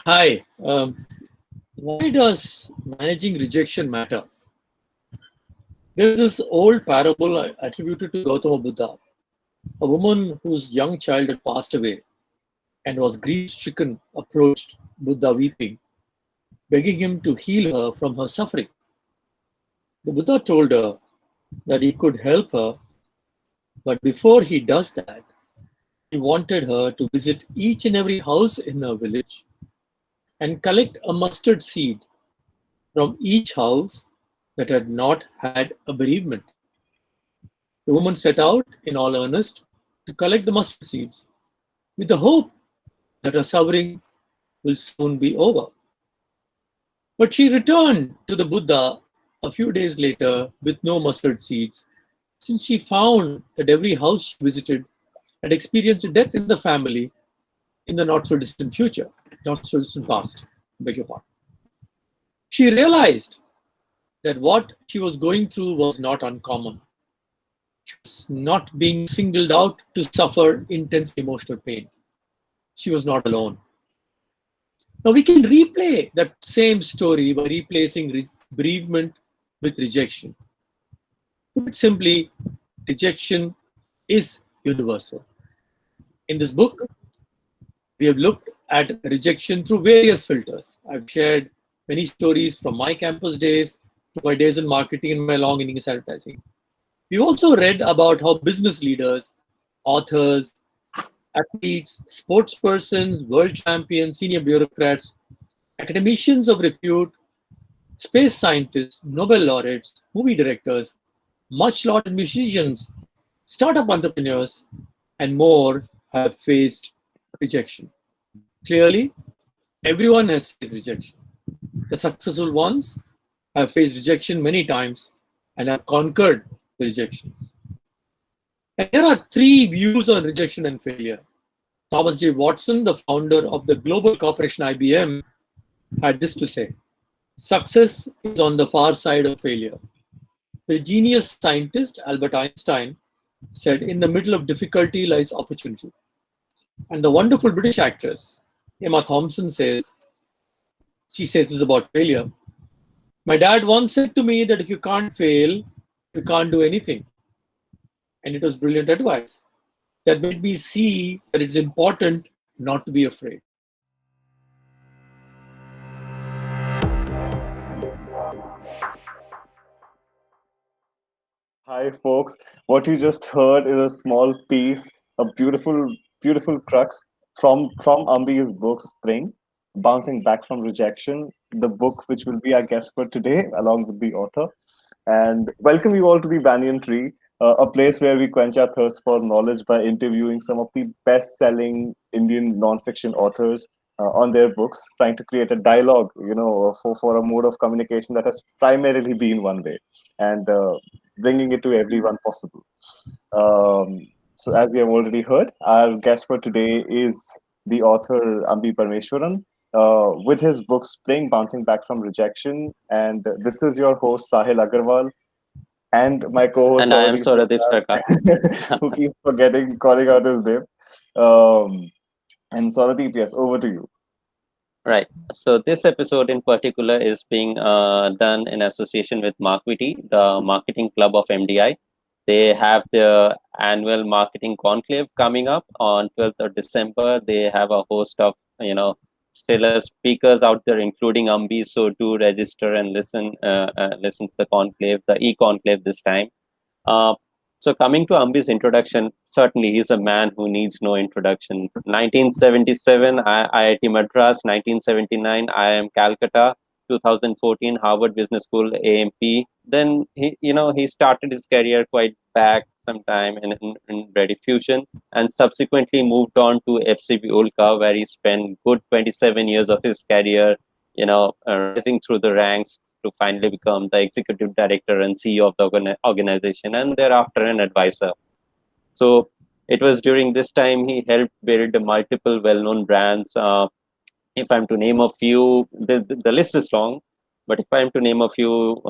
Hi. Why does managing rejection matter? There is this old parable attributed to Gautama Buddha. A woman whose young child had passed away and was grief stricken approached Buddha weeping, begging him to heal her from her suffering. The Buddha told her that he could help her, but before he does that, he wanted her to visit each and every house in her village and collect a mustard seed from each house that had not had a bereavement. The woman set out in all earnest to collect the mustard seeds with the hope that her suffering will soon be over. But she returned to the Buddha a few days later with no mustard seeds, since she found that every house she visited had experienced a death in the family in the not so distant future, not so distant past. Beg your pardon. She realized that what she was going through was not uncommon. She was not being singled out to suffer intense emotional pain. She was not alone. Now we can replay that same story by replacing bereavement with rejection. Put it simply, rejection is universal. In this book, we have looked at rejection through various filters. I've shared many stories from my campus days to my days in marketing and my long innings advertising. We've also read about how business leaders, authors, athletes, sportspersons, world champions, senior bureaucrats, academicians of repute, space scientists, Nobel laureates, movie directors, much lauded musicians, startup entrepreneurs, and more have faced rejection. Clearly, everyone has faced rejection. The successful ones have faced rejection many times and have conquered the rejections. And there are three views on rejection and failure. Thomas J. Watson, the founder of the global corporation IBM, had this to say: success is on the far side of failure. The genius scientist Albert Einstein said, in the middle of difficulty lies opportunity. And the wonderful British actress Emma Thompson says, she says this about failure: my dad once said to me that if you can't fail, you can't do anything. And it was brilliant advice that made me see that it's important not to be afraid. Hi, folks. What you just heard is a small piece, a beautiful crux from Ambi's book Spring, Bouncing Back from Rejection, the book which will be our guest for today, along with the author. And welcome you all to the Banyan Tree, a place where we quench our thirst for knowledge by interviewing some of the best-selling Indian nonfiction authors on their books, trying to create a dialogue, for a mode of communication that has primarily been one way, and bringing it to everyone possible. So, as you have already heard, our guest for today is the author Ambi Parameswaran, with his book Spring, Bouncing Back from Rejection. And this is your host, Sahil Agarwal, and my co-host, And I am Souradip, Souradip Sarkar. who keeps forgetting calling out his name. Um, and Souradip, yes, over to you. Right. So this episode in particular is being done in association with Marquity, the marketing club of MDI. They have their annual marketing conclave coming up on 12th of December. They have a host of, stellar speakers out there, including Ambi. So do register and listen to the conclave, the e-conclave this time. Uh, so coming to Ambi's introduction, certainly he's a man who needs no introduction. 1977, IIT Madras. 1979, IIM Calcutta. 2014, Harvard Business School, AMP. Then he started his career quite back sometime in Rediffusion, and subsequently moved on to FCB Ulka, where he spent good 27 years of his career, rising through the ranks to finally become the executive director and CEO of the organization, and thereafter an advisor. So it was during this time he helped build multiple well-known brands. If I'm to name a few, the list is long, but if I'm to name a few,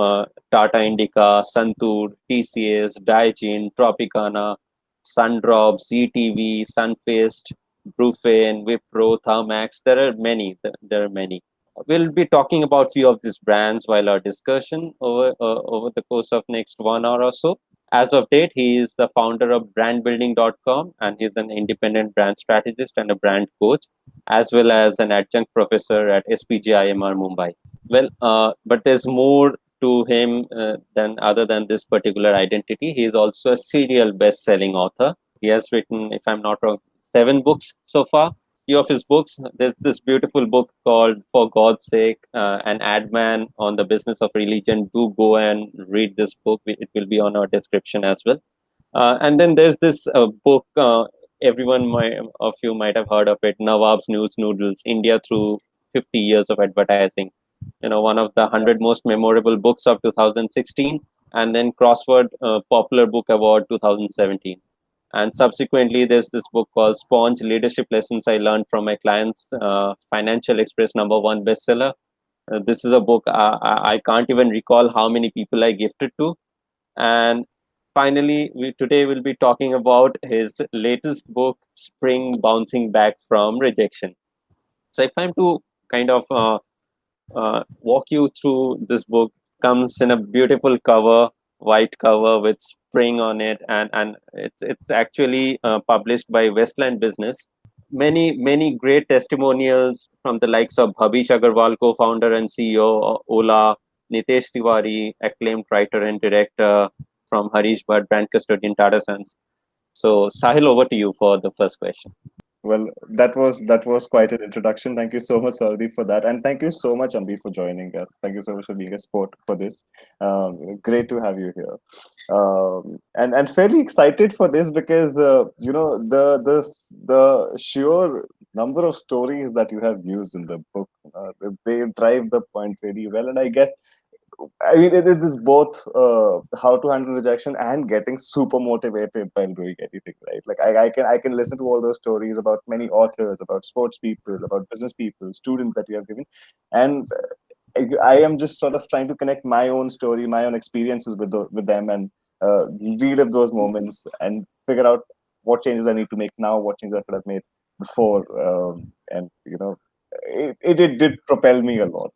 Tata Indica, Santoor, TCS, Daikin, Tropicana, Sundrop, ZTV, Sunfist, Brufin, Wipro, Thermax. There are many. There are many. We'll be talking about few of these brands while our discussion over the course of next 1 hour or so. As of date, he is the founder of brandbuilding.com, and he's an independent brand strategist and a brand coach, as well as an adjunct professor at SPGIMR Mumbai. Well, but there's more to him than other than this particular identity. He is also a serial best-selling author. He has written, if I'm not wrong, 7 books so far. Few of his books. There's this beautiful book called "For God's Sake," an ad man on the business of religion. Do go and read this book. It will be on our description as well. And then there's this book. Of you might have heard of it. Nawab's News Noodles: India Through 50 Years of Advertising. One of the 100 most memorable books of 2016, and then Crossword Popular Book Award 2017. And subsequently, there's this book called Sponge: Leadership Lessons I Learned from My Clients, Financial Express #1 bestseller. This is a book I can't even recall how many people I gifted to. And finally, today we'll be talking about his latest book, Spring: Bouncing Back from Rejection. So if I'm to kind of walk you through this book, comes in a beautiful cover, white cover with spring on it, and it's actually published by Westland Business. Many great testimonials from the likes of Bhabish Agarwal, co-founder and CEO of Ola, Nitesh Tiwari, acclaimed writer and director, from Harish Bhatt, brand custodian, Tata Sons. So Sahil, over to you for the first question. Well, that was quite an introduction. Thank you so much, Sardi, for that, and thank you so much, Ambi, for joining us. Thank you so much for being a sport for this. Great to have you here, and fairly excited for this because the sheer number of stories that you have used in the book, they drive the point really well, and I guess I mean, it is both how to handle rejection and getting super motivated while doing anything, right? Like I can listen to all those stories about many authors, about sports people, about business people, students that you have given, and I am just sort of trying to connect my own story, my own experiences with them, and relive those moments and figure out what changes I need to make now, what changes I could have made before, and it did propel me a lot.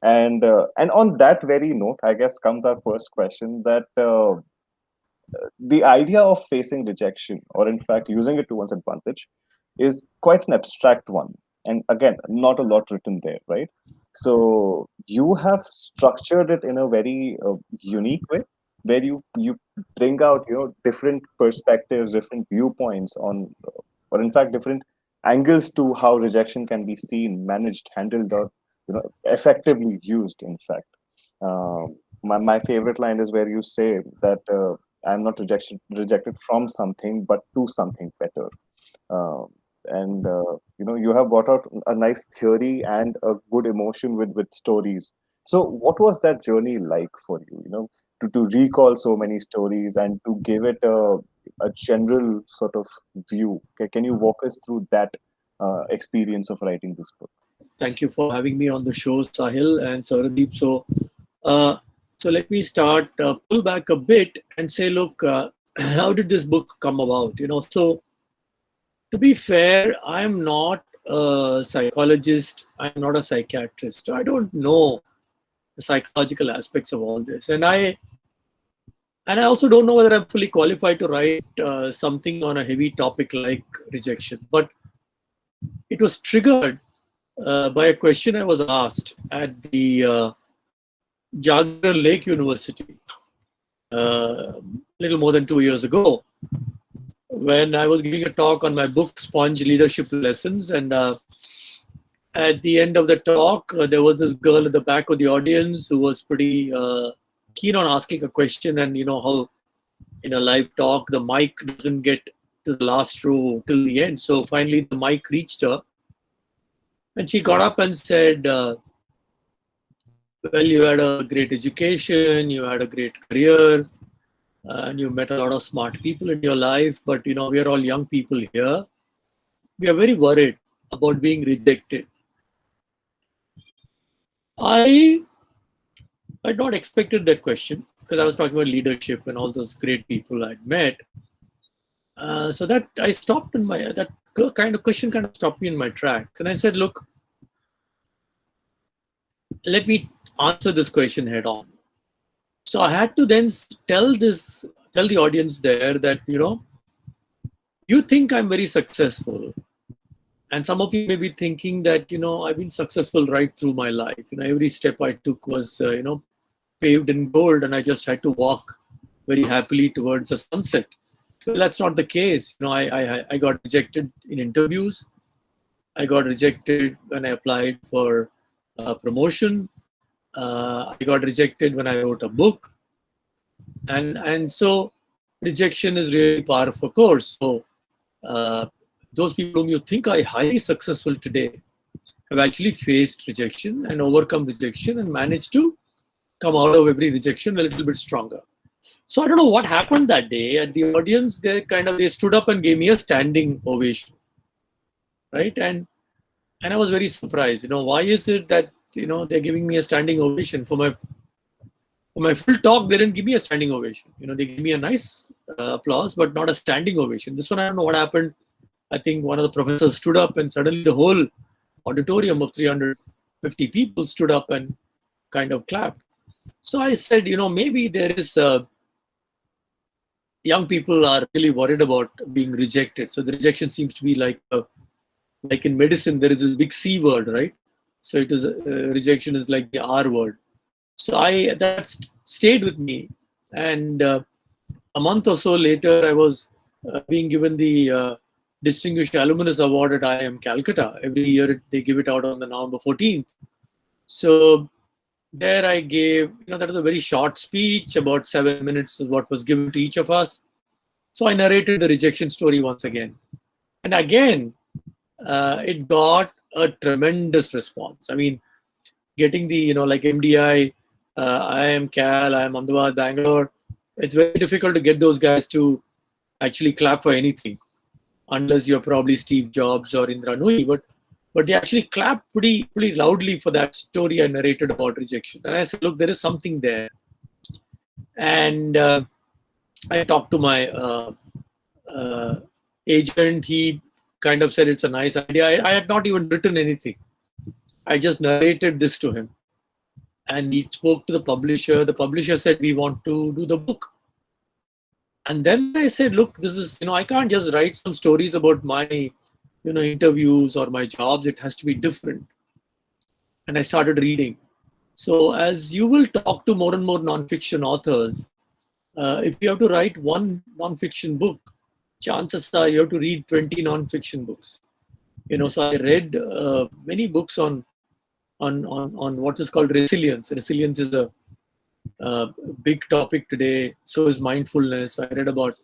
And on that very note, I guess comes our first question that the idea of facing rejection, or in fact using it to one's advantage, is quite an abstract one. And again, not a lot written there, right? So you have structured it in a very unique way, where you bring out different perspectives, different viewpoints on, or in fact different angles to how rejection can be seen, managed, handled, or effectively used. In fact, my favorite line is where you say that I'm not rejected from something, but to something better. And you have brought out a nice theory and a good emotion with stories. So what was that journey like for you, to recall so many stories and to give it a general sort of view? Can you walk us through that experience of writing this book? Thank you for having me on the show, Sahil and Souradip. So let me start, pull back a bit and say, look, how did this book come about? So to be fair, I'm not a psychologist. I'm not a psychiatrist. So I don't know the psychological aspects of all this, and I also don't know whether I'm fully qualified to write something on a heavy topic like rejection. But it was triggered by a question I was asked at the Jagra Lake University a little more than 2 years ago, when I was giving a talk on my book, Sponge: Leadership Lessons. And at the end of the talk, there was this girl at the back of the audience who was pretty keen on asking a question. And you know how in a live talk, the mic doesn't get to the last row till the end. So finally, the mic reached her. And she got up and said, well, you had a great education, you had a great career, and you met a lot of smart people in your life. But, we are all young people here. We are very worried about being rejected. I had not expected that question because I was talking about leadership and all those great people I'd met. So that I stopped in that question kind of stopped me in my tracks. And I said, look, let me answer this question head on. So I had to then tell the audience there that, you think I'm very successful. And some of you may be thinking that, I've been successful right through my life. Every step I took was, paved in gold, and I just had to walk very happily towards the sunset. Well, that's not the case. I got rejected in interviews. I got rejected when I applied for promotion. I got rejected when I wrote a book. And so rejection is really par of a course. So those people whom you think are highly successful today have actually faced rejection and overcome rejection and managed to come out of every rejection a little bit stronger. So I don't know what happened that day. At the audience, they stood up and gave me a standing ovation, right? And I was very surprised. Why is it that they're giving me a standing ovation for my full talk? They didn't give me a standing ovation. They gave me a nice applause, but not a standing ovation. This one, I don't know what happened. I think one of the professors stood up, and suddenly the whole auditorium of 350 people stood up and kind of clapped. So I said, maybe there is young people are really worried about being rejected. So the rejection seems to be like in medicine, there is this big C word, right? So it is rejection is like the R word. So that stayed with me. And a month or so later, I was being given the Distinguished Alumnus Award at IIM Calcutta. Every year they give it out on the November 14th. So there I gave, that was a very short speech, about 7 minutes is what was given to each of us. So I narrated the rejection story once again. And again, it got a tremendous response. I mean, getting the, like MDI, IIM Cal, IIM Ahmedabad, Bangalore, it's very difficult to get those guys to actually clap for anything, unless you're probably Steve Jobs or Indra Nooyi. But they actually clapped pretty loudly for that story I narrated about rejection. And I said, look, there is something there. And I talked to my agent. He kind of said it's a nice idea. I had not even written anything. I just narrated this to him. And he spoke to the publisher. The publisher said, we want to do the book. And then I said, look, this is, I can't just write some stories about my interviews or my jobs. It has to be different. And I started reading. So as you will talk to more and more nonfiction authors, if you have to write one nonfiction book, chances are you have to read 20 nonfiction books. So I read many books on what is called resilience. Resilience is a big topic today. So is mindfulness. I read about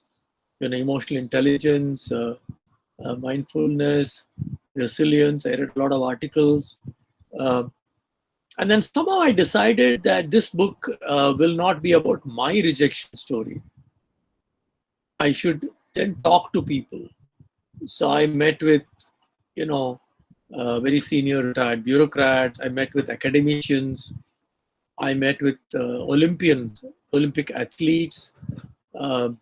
emotional intelligence, mindfulness, resilience. I read a lot of articles. And then somehow I decided that this book will not be about my rejection story. I should then talk to people. So I met with, very senior retired bureaucrats. I met with academicians. I met with Olympic athletes. I,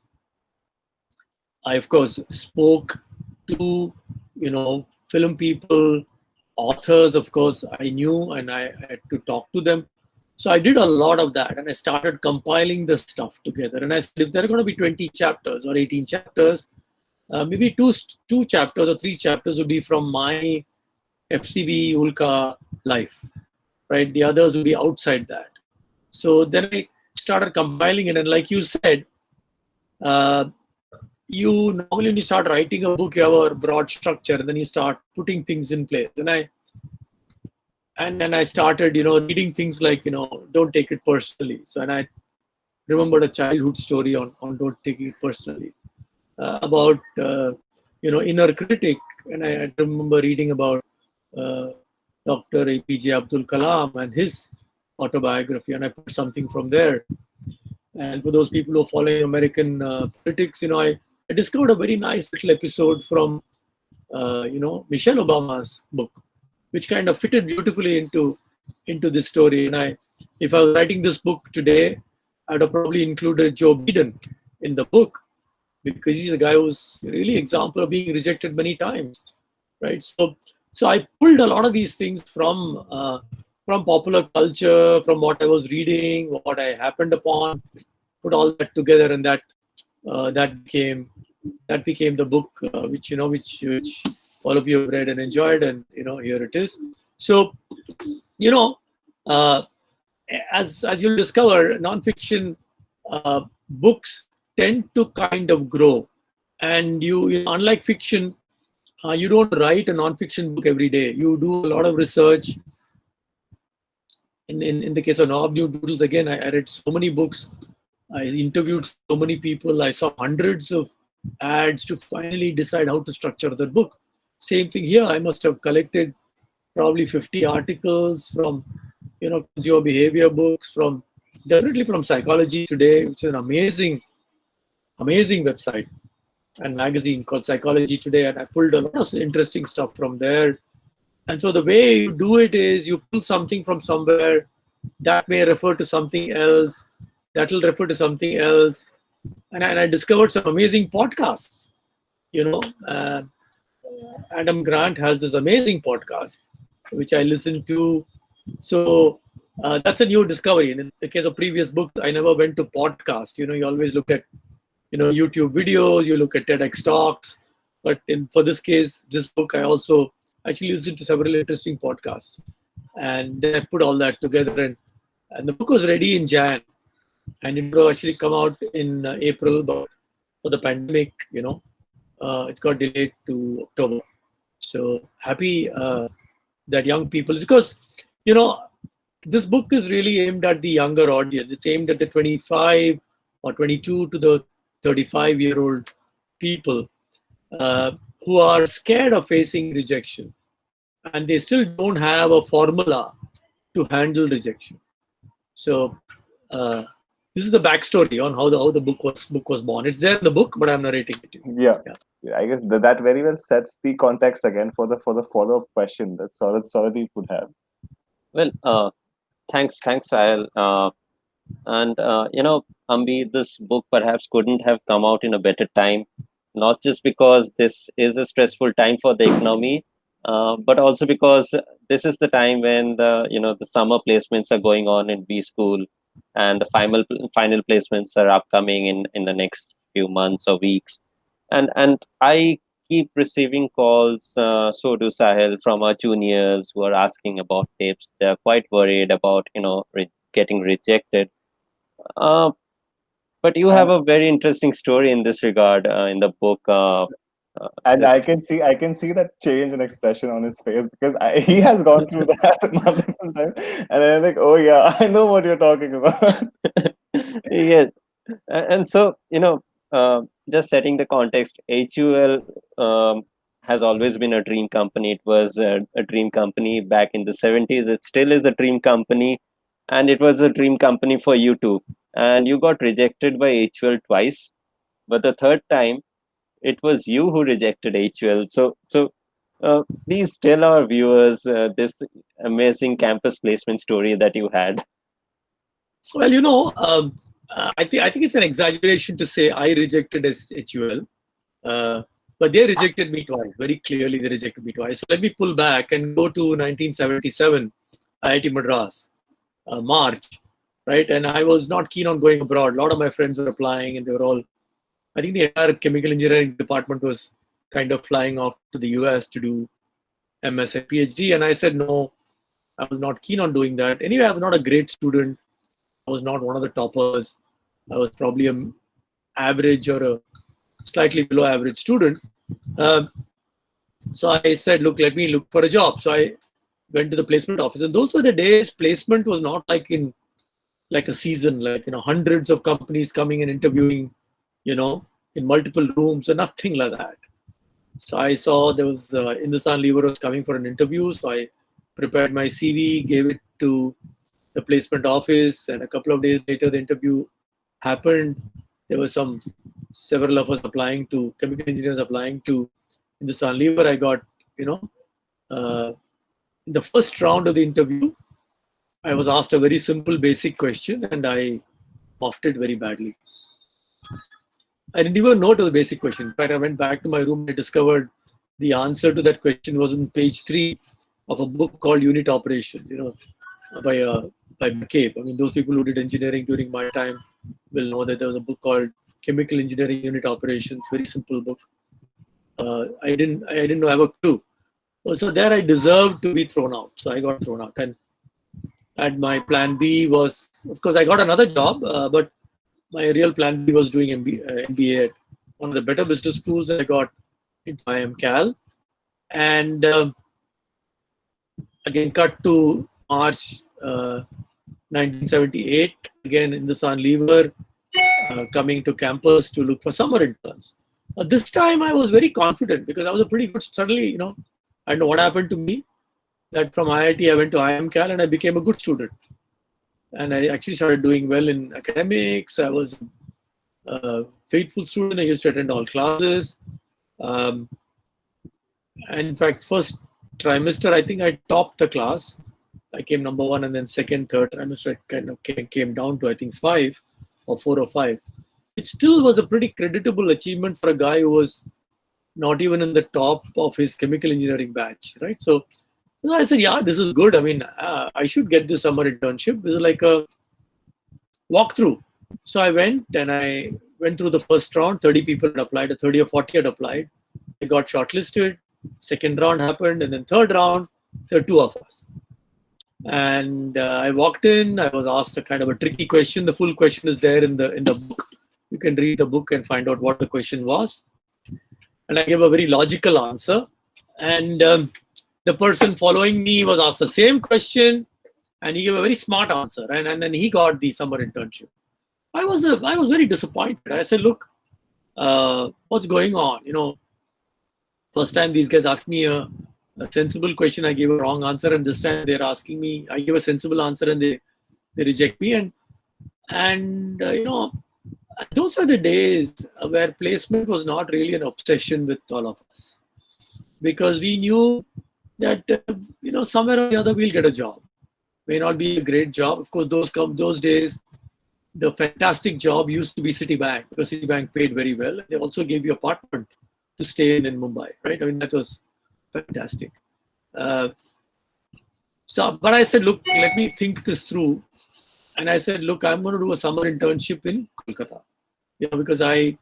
of course, spoke to, film people, authors, of course, I knew, and I had to talk to them. So I did a lot of that, and I started compiling the stuff together. And I said, if there are going to be 20 chapters or 18 chapters, maybe two chapters or 3 chapters would be from my FCB Ulka life, right? The others would be outside that. So then I started compiling it, and like you said, you normally when you start writing a book, you have a broad structure, and then you start putting things in place. And then I started, reading things like, don't take it personally. So, and I remembered a childhood story on don't take it personally, about, inner critic. And I remember reading about Dr. APJ Abdul Kalam and his autobiography, and I put something from there. And for those people who are following American politics, I discovered a very nice little episode from, Michelle Obama's book, which kind of fitted beautifully into this story. And if I was writing this book today, I'd have probably included Joe Biden in the book, because he's a guy who's really example of being rejected many times, right? So I pulled a lot of these things from popular culture, from what I was reading, what I happened upon, put all that together, and that became the book, which all of you have read and enjoyed, and here it is. So, uh, as you'll discover, nonfiction books tend to kind of grow, and unlike fiction, you don't write a nonfiction book every day. You do a lot of research. In the case of Nob New Doodles, again, I read so many books. I interviewed so many people. I saw hundreds of ads to finally decide how to structure the book. Same thing here. I must have collected probably 50 articles from, consumer behavior books, definitely from Psychology Today, which is an amazing website and magazine called Psychology Today. And I pulled a lot of interesting stuff from there. And so the way you do it is you pull something from somewhere that may refer to something else, that will refer to something else. And I discovered some amazing podcasts. Adam Grant has this amazing podcast, which I listen to. So that's a new discovery. And in the case of previous books, I never went to podcast. You always look at, YouTube videos, you look at TEDx talks. But for this case, this book, I also actually listened to several interesting podcasts. And then I put all that together. And the book was ready in Jan. And it will actually come out in April, but for the pandemic, it got delayed to October. So happy that young people, because, this book is really aimed at the younger audience. It's aimed at the 25 or 22 to the 35-year-old people who are scared of facing rejection. And they still don't have a formula to handle rejection. So this is the backstory on how the book was born. It's there in the book, but I'm narrating it to you. Yeah. I guess that very well sets the context again for the follow-up question that Souradip would have. Well, thanks, Sahil. And Ambi, this book perhaps couldn't have come out in a better time, not just because this is a stressful time for the economy, but also because this is the time when the summer placements are going on in B school, and the final placements are upcoming in the next few months or weeks, and I keep receiving calls, so do Sahil, from our juniors who are asking about tips. They're quite worried about getting rejected. But you have a very interesting story in this regard in the book. And I can see that change in expression on his face, because he has gone through that multiple times, and I'm like, oh yeah, I know what you're talking about. Yes, and so just setting the context, HUL has always been a dream company. It was a dream company back in the 70s. It still is a dream company, and it was a dream company for you too. And you got rejected by HUL twice, but the third time it was you who rejected HUL. So please tell our viewers this amazing campus placement story that you had. Well, I think it's an exaggeration to say I rejected HUL, but they rejected me twice. Very clearly, they rejected me twice. So let me pull back and go to 1977, IIT Madras, March, right? And I was not keen on going abroad. A lot of my friends were applying, and they were all, I think the entire chemical engineering department was kind of flying off to the US to do MS and PhD. And I said, no, I was not keen on doing that. Anyway, I was not a great student. I was not one of the toppers. I was probably an average or a slightly below average student. So I said, look, let me look for a job. So I went to the placement office. And those were the days placement was not like a season, like, hundreds of companies coming and interviewing, in multiple rooms, or nothing like that. So I saw there was Hindustan Lever was coming for an interview. So I prepared my CV, gave it to the placement office, and a couple of days later, the interview happened. There were several of us applying to chemical engineers applying to Hindustan Lever. I got, in the first round of the interview, I was asked a very simple, basic question, and I muffed it very badly. I didn't even know it was a basic question. In fact, I went back to my room and I discovered the answer to that question was on page 3 of a book called Unit Operations, by McCabe. I mean, those people who did engineering during my time will know that there was a book called Chemical Engineering Unit Operations, very simple book. I didn't know, I have a clue. So there I deserved to be thrown out. So I got thrown out. And my plan B was, of course, I got another job, but my real plan B was doing MBA at one of the better business schools. I got into IIM Cal. And again, cut to March 1978. Again, Hindustan Lever coming to campus to look for summer interns. This time I was very confident because I was a pretty good, suddenly, I don't know what happened to me, that from IIT I went to IIM Cal and I became a good student. And I actually started doing well in academics. I was a faithful student. I used to attend all classes. And in fact, first trimester, I think I topped the class. I came number 1, and then second, third trimester, I kind of came down to, I think, 5 or 4 or 5. It still was a pretty creditable achievement for a guy who was not even in the top of his chemical engineering batch, right? So I said, yeah, this is good. I mean, I should get this summer internship. This is like a walkthrough. So I went and I went through the first round. 30 people had applied, 30 or 40 had applied. I got shortlisted. Second round happened, and then third round, there were 2 of us. And I walked in. I was asked a kind of a tricky question. The full question is there in the book. You can read the book and find out what the question was. And I gave a very logical answer. And the person following me was asked the same question, and he gave a very smart answer. And then he got the summer internship. I was very disappointed. I said, look, what's going on? First time these guys asked me a sensible question, I gave a wrong answer, and this time they're asking me, I give a sensible answer and they reject me. And those were the days where placement was not really an obsession with all of us, because we knew that somewhere or the other we'll get a job. May not be a great job. Of course, those days, the fantastic job used to be Citibank, because Citibank paid very well. They also gave you an apartment to stay in Mumbai, right? I mean, that was fantastic. But I said, look, let me think this through. And I said, look, I'm going to do a summer internship in Kolkata. Because I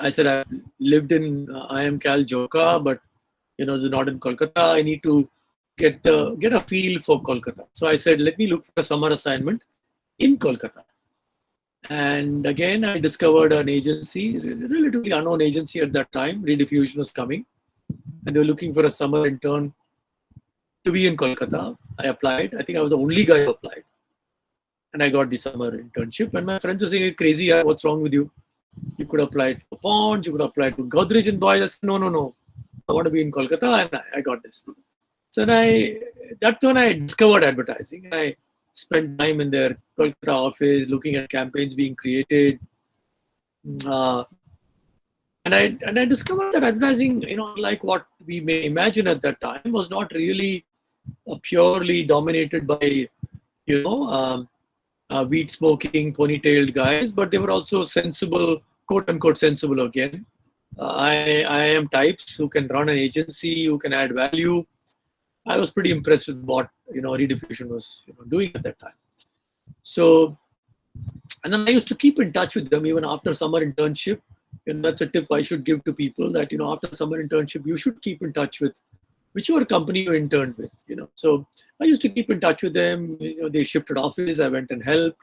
said I lived in IIM Cal Joka, but it's not in Kolkata. I need to get a feel for Kolkata. So I said, let me look for a summer assignment in Kolkata. And again, I discovered an agency, relatively unknown agency at that time. Rediffusion was coming, and they were looking for a summer intern to be in Kolkata. I applied. I think I was the only guy who applied. And I got the summer internship. And my friends were saying, crazy, what's wrong with you? You could apply for Ponds, you could apply to Godrej and Boys. I said, no. I want to be in Kolkata, and I got this. So that's when I discovered advertising. And I spent time in their Kolkata office looking at campaigns being created. And I discovered that advertising, like what we may imagine at that time, was not really purely dominated by, weed smoking, ponytailed guys, but they were also sensible, quote unquote sensible again. I am types who can run an agency, who can add value. I was pretty impressed with what Rediffusion was doing at that time. So, and then I used to keep in touch with them even after summer internship. And that's a tip I should give to people, that after summer internship you should keep in touch with whichever company you interned with. So I used to keep in touch with them. They shifted office. I went and helped,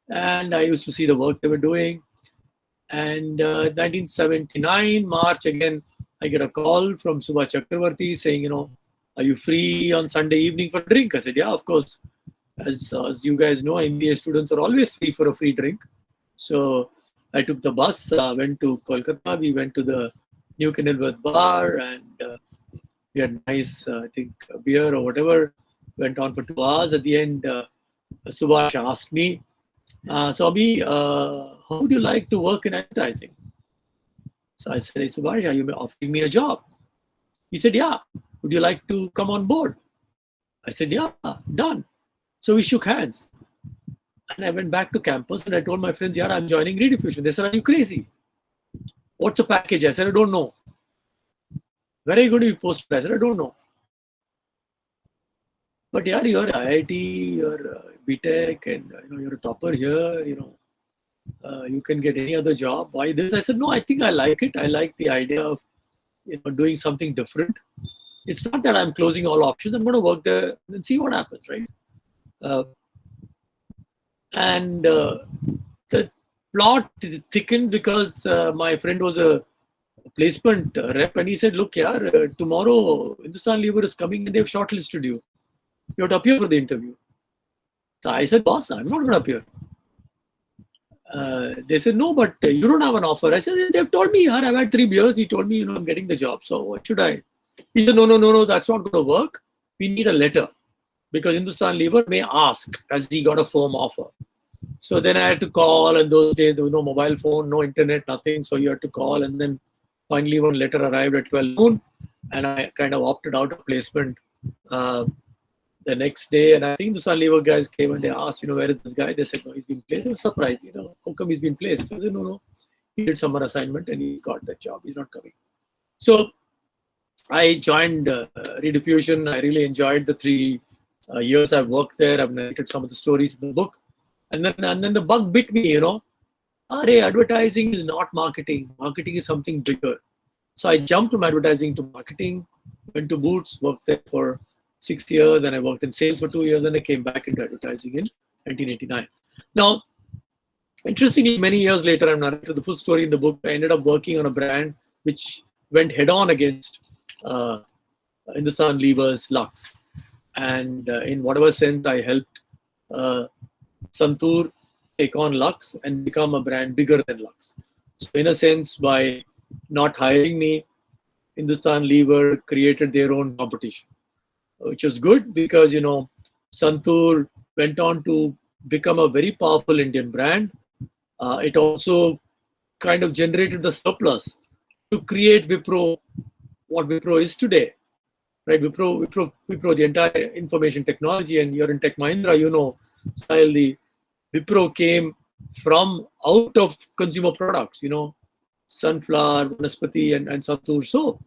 and I used to see the work they were doing. And 1979 March, again, I get a call from Subha Chakravarti saying, are you free on Sunday evening for a drink? I said, yeah, of course. As you guys know, MBA students are always free for a free drink. So I took the bus, went to Kolkata. We went to the New Kenilworth bar, and we had nice, I think, beer or whatever. Went on for 2 hours. At the end, Subhash asked me, so Abhi, how would you like to work in advertising? So I said, hey, Subhash, are you offering me a job? He said, yeah. Would you like to come on board? I said, yeah, done. So we shook hands. And I went back to campus and I told my friends, yeah, I'm joining Rediffusion. They said, are you crazy? What's a package? I said, I don't know. Where are you going to be posted? I said, I don't know. But yeah, you're IIT, you're BTech, and you're a topper here. You can get any other job. Why this? I said, no, I think I like it. I like the idea of doing something different. It's not that I'm closing all options. I'm going to work there and see what happens, right? And the plot thickened because my friend was a placement rep, and he said, look, tomorrow Hindustan Lever is coming and they've shortlisted you. You have to appear for the interview. So I said, boss, I'm not going to appear. They said, no, but you don't have an offer. I said, they've told me, I've had 3 beers. He told me, I'm getting the job. So what should I? He said, no, that's not going to work. We need a letter because Hindustan Lever may ask as he got a firm offer. So then I had to call, and those days there was no mobile phone, no internet, nothing. So you had to call, and then finally one letter arrived at 12 noon, and I kind of opted out of placement the next day. And I think the Lever guys came and they asked, where is this guy? They said, no, he's been placed. They were surprised, how come he's been placed? So I said, no, he did summer assignment and he's got that job. He's not coming. So I joined Rediffusion. I really enjoyed the 3 years I've worked there. I've narrated some of the stories in the book. And then the bug bit me, advertising is not marketing. Marketing is something bigger. So I jumped from advertising to marketing, went to Boots, worked there for 6 years, and I worked in sales for 2 years, and I came back into advertising in 1989. Now, interestingly, many years later, I'm narrating the full story in the book. I ended up working on a brand which went head-on against Hindustan Lever's Lux. And in whatever sense, I helped Santoor take on Lux and become a brand bigger than Lux. So in a sense, by not hiring me, Hindustan Lever created their own competition, which was good because, Santoor went on to become a very powerful Indian brand. It also kind of generated the surplus to create Wipro, what Wipro is today, right? Wipro, the entire information technology, and you're in Tech Mahindra, Sahil, the Wipro came from out of consumer products, sunflower, Vanaspati, and Santoor soap,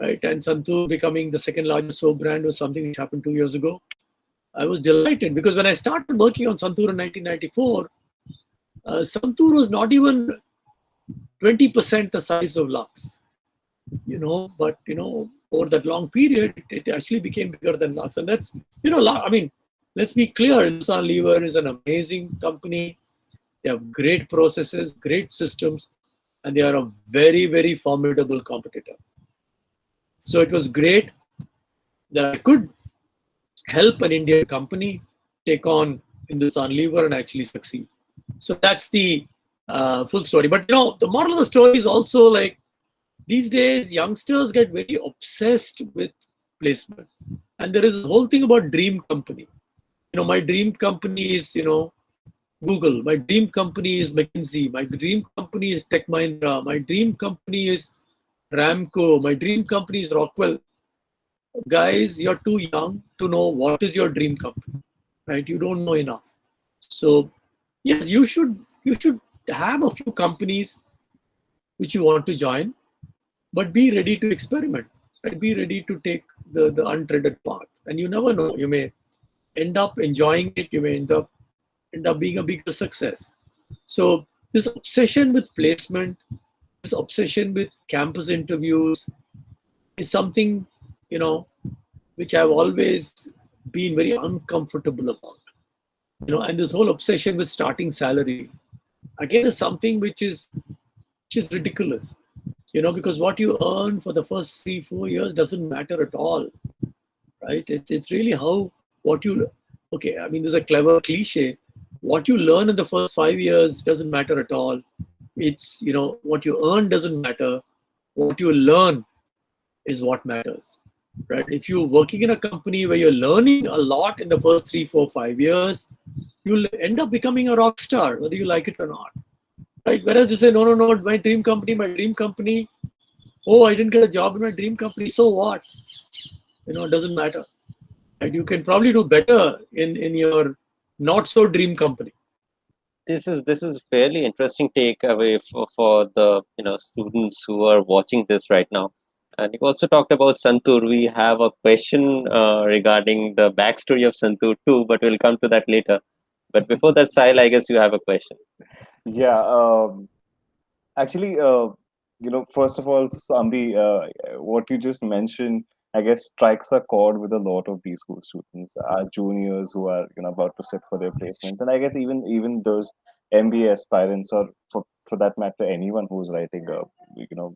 right? And Santoor becoming the second largest soap brand was something which happened 2 years ago. I was delighted because when I started working on Santoor in 1994, Santoor was not even 20% the size of Lux, but, over that long period, it actually became bigger than Lux. And that's, let's be clear, Hindustan Lever is an amazing company. They have great processes, great systems, and they are a very, very formidable competitor. So it was great that I could help an Indian company take on Hindustan Lever and actually succeed. So that's the full story. But the moral of the story is also like these days youngsters get very obsessed with placement, and there is a whole thing about dream company. My dream company is Google. My dream company is McKinsey. My dream company is Tech Mahindra. My dream company is Ramco. My dream company is Rockwell. Guys, you're too young to know what is your dream company, right? You don't know enough. So yes, you should have a few companies which you want to join, but be ready to experiment, right? Be ready to take the untreaded path. And you never know, you may end up enjoying it, you may end up being a bigger success. So this obsession with placement, this obsession with campus interviews is something, which I've always been very uncomfortable about. And this whole obsession with starting salary, again, is something which is ridiculous, because what you earn for the first 3-4 years doesn't matter at all, right? It's really there's a clever cliche. What you learn in the first 5 years doesn't matter at all. It's, what you earn doesn't matter. What you learn is what matters, right? If you're working in a company where you're learning a lot in the first 3, 4, 5 years, you'll end up becoming a rock star, whether you like it or not, right? Whereas you say, no, my dream company. Oh, I didn't get a job in my dream company. So what? It doesn't matter. Right? You can probably do better in your not so dream company. this is fairly interesting takeaway for the students who are watching this right now. And you also talked about Santoor. We have a question regarding the backstory of Santoor too, but we'll come to that later. But before that, Sahil, I guess you have a question. Yeah. Actually, first of all, Ambi, what you just mentioned, I guess, strikes a chord with a lot of these school students, our juniors who are, about to sit for their placements, and I guess even those MBA aspirants, or for that matter, anyone who's writing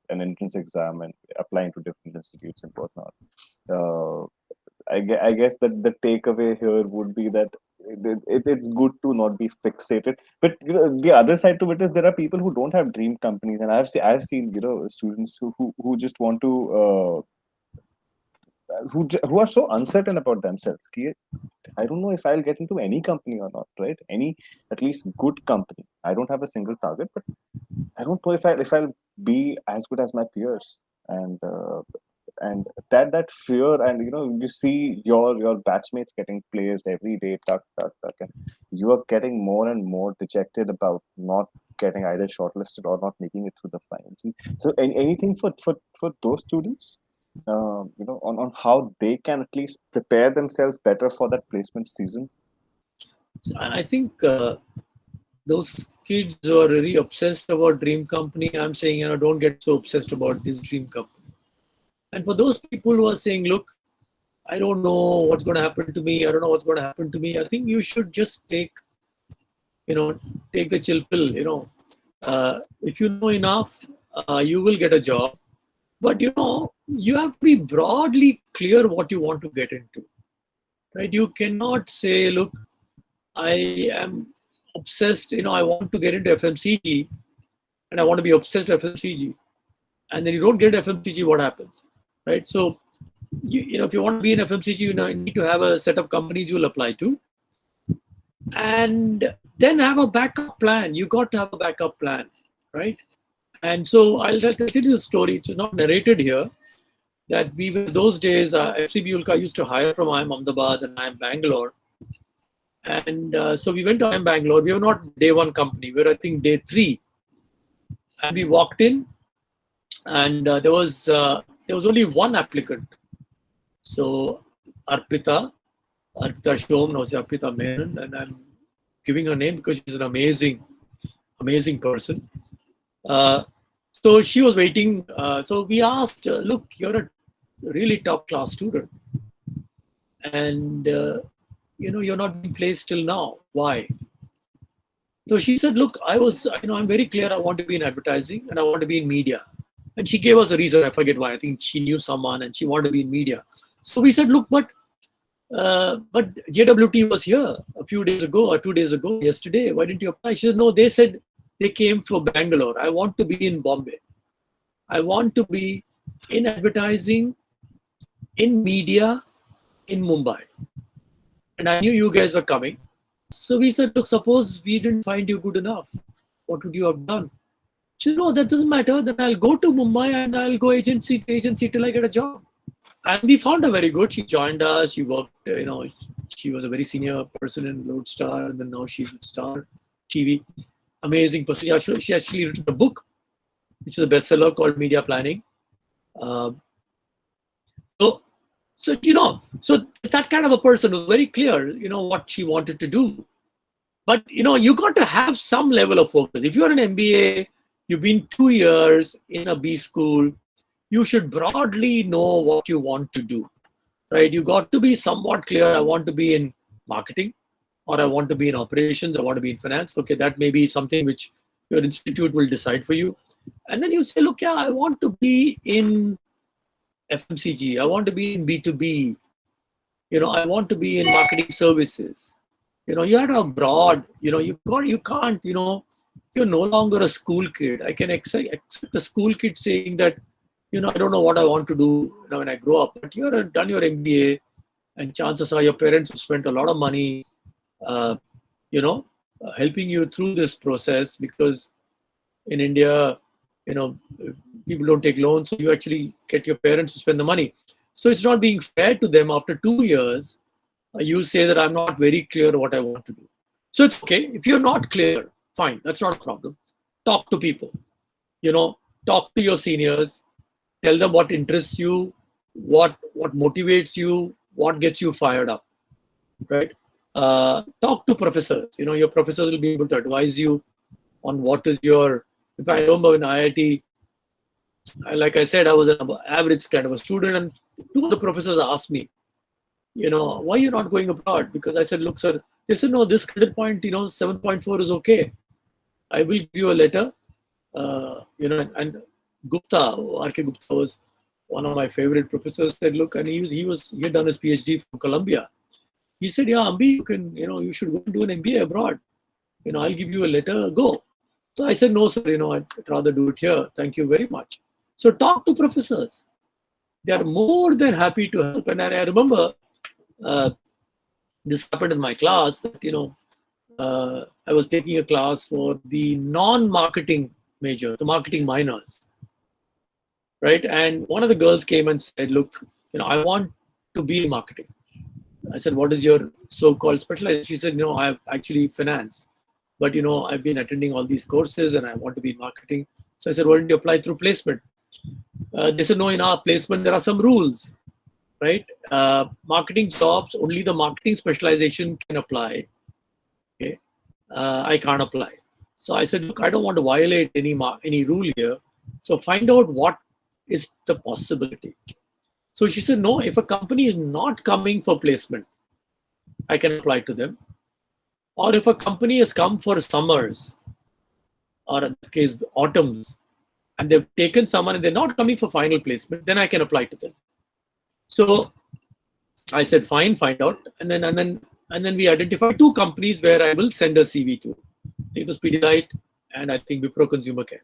an entrance exam and applying to different institutes and whatnot. Uh, I guess that the takeaway here would be that it's good to not be fixated. But the other side to it is there are people who don't have dream companies, and I've seen students who just want to who are so uncertain about themselves. I don't know if I'll get into any company or not, right? Any at least good company. I don't have a single target, but I don't know if I'll be as good as my peers. And that fear, and you see your batchmates getting placed every day, tuck tuck tuck, and you are getting more and more dejected about not getting either shortlisted or not making it through the finals. So anything for those students, on how they can at least prepare themselves better for that placement season. So I think those kids who are very obsessed about dream company, I'm saying, don't get so obsessed about this dream company. And for those people who are saying, look, I don't know what's going to happen to me. I don't know what's going to happen to me. I think you should just take the chill pill. If you know enough, you will get a job. But you have to be broadly clear what you want to get into, right? You cannot say, look, I am obsessed. I want to get into FMCG, and I want to be obsessed with FMCG, and then you don't get FMCG. What happens, right? So, if you want to be in FMCG, you need to have a set of companies you'll apply to, and then have a backup plan. You got to have a backup plan, right? And so I'll tell you the story. It's not narrated here. That we were those days, FCB Ulka used to hire from IIM Ahmedabad and IIM Bangalore. And so we went to IIM Bangalore. We were not day one company. We were, I think, day 3. And we walked in, and there was only one applicant. So Arpita Shom, no, Arpita Menon, and I'm giving her name because she's an amazing person. So she was waiting. So we asked, look, you're a really top class student, and you're not being placed till now. Why? So she said, look, I'm very clear. I want to be in advertising and I want to be in media. And she gave us a reason. I forget why. I think she knew someone and she wanted to be in media. So we said, look, but JWT was here a few days ago or 2 days ago, yesterday. Why didn't you apply? She said, no, they said they came for Bangalore. I want to be in Bombay. I want to be in advertising, in media, in Mumbai. And I knew you guys were coming. So we said, look, suppose we didn't find you good enough. What would you have done? She said, no, that doesn't matter. Then I'll go to Mumbai and I'll go agency to agency till I get a job. And we found her very good. She joined us. She worked, she was a very senior person in Lodestar, and then now she's with Star TV. Amazing person. She actually wrote a book, which is a bestseller called Media Planning. So that kind of a person who's very clear, what she wanted to do. But, you got to have some level of focus. If you're an MBA, you've been 2 years in a B school, you should broadly know what you want to do, right? You got to be somewhat clear. I want to be in marketing, or I want to be in operations, I want to be in finance. Okay, that may be something which your institute will decide for you. And then you say, look, yeah, I want to be in FMCG. I want to be in B2B. I want to be in marketing services. You have to have broad, you can't, you're no longer a school kid. I can accept a school kid saying that, I don't know what I want to do when I grow up. But you have done your MBA, and chances are your parents have spent a lot of money, helping you through this process, because in India, people don't take loans, so you actually get your parents to spend the money. So it's not being fair to them. After 2 years, you say that I'm not very clear what I want to do. So it's okay if you're not clear. Fine, that's not a problem. Talk to people. Talk to your seniors. Tell them what interests you, what motivates you, what gets you fired up, right? Talk to professors. Your professors will be able to advise you on what is your. If I remember in IIT, like I said, I was an average kind of a student, and two of the professors asked me, why you're not going abroad? Because I said, look, sir, they said, no, this credit point, 7.4 is okay. I will give you a letter. And Gupta, R.K. Gupta was one of my favorite professors. Said, look, and he had done his PhD from Columbia. He said, yeah, Ambi, you should go and do an MBA abroad. I'll give you a letter, go. So I said, no, sir, I'd rather do it here. Thank you very much. So talk to professors. They are more than happy to help. And I remember this happened in my class that, I was taking a class for the non-marketing major, the marketing minors, right? And one of the girls came and said, look, I want to be in marketing. I said, what is your so-called specialization? She said, I have actually finance, but, I've been attending all these courses and I want to be in marketing. So I said, why don't you apply through placement? They said, no, in our placement, there are some rules, right? Marketing jobs, only the marketing specialization can apply. Okay. I can't apply. So I said, look, I don't want to violate any rule here. So find out what is the possibility. So she said, no, if a company is not coming for placement, I can apply to them. Or if a company has come for summers, or in the case, autumns, and they've taken someone and they're not coming for final placement, then I can apply to them. So I said, fine, find out. And then we identified two companies where I will send a CV to. It was Pidilite and I think Wipro Consumer Care.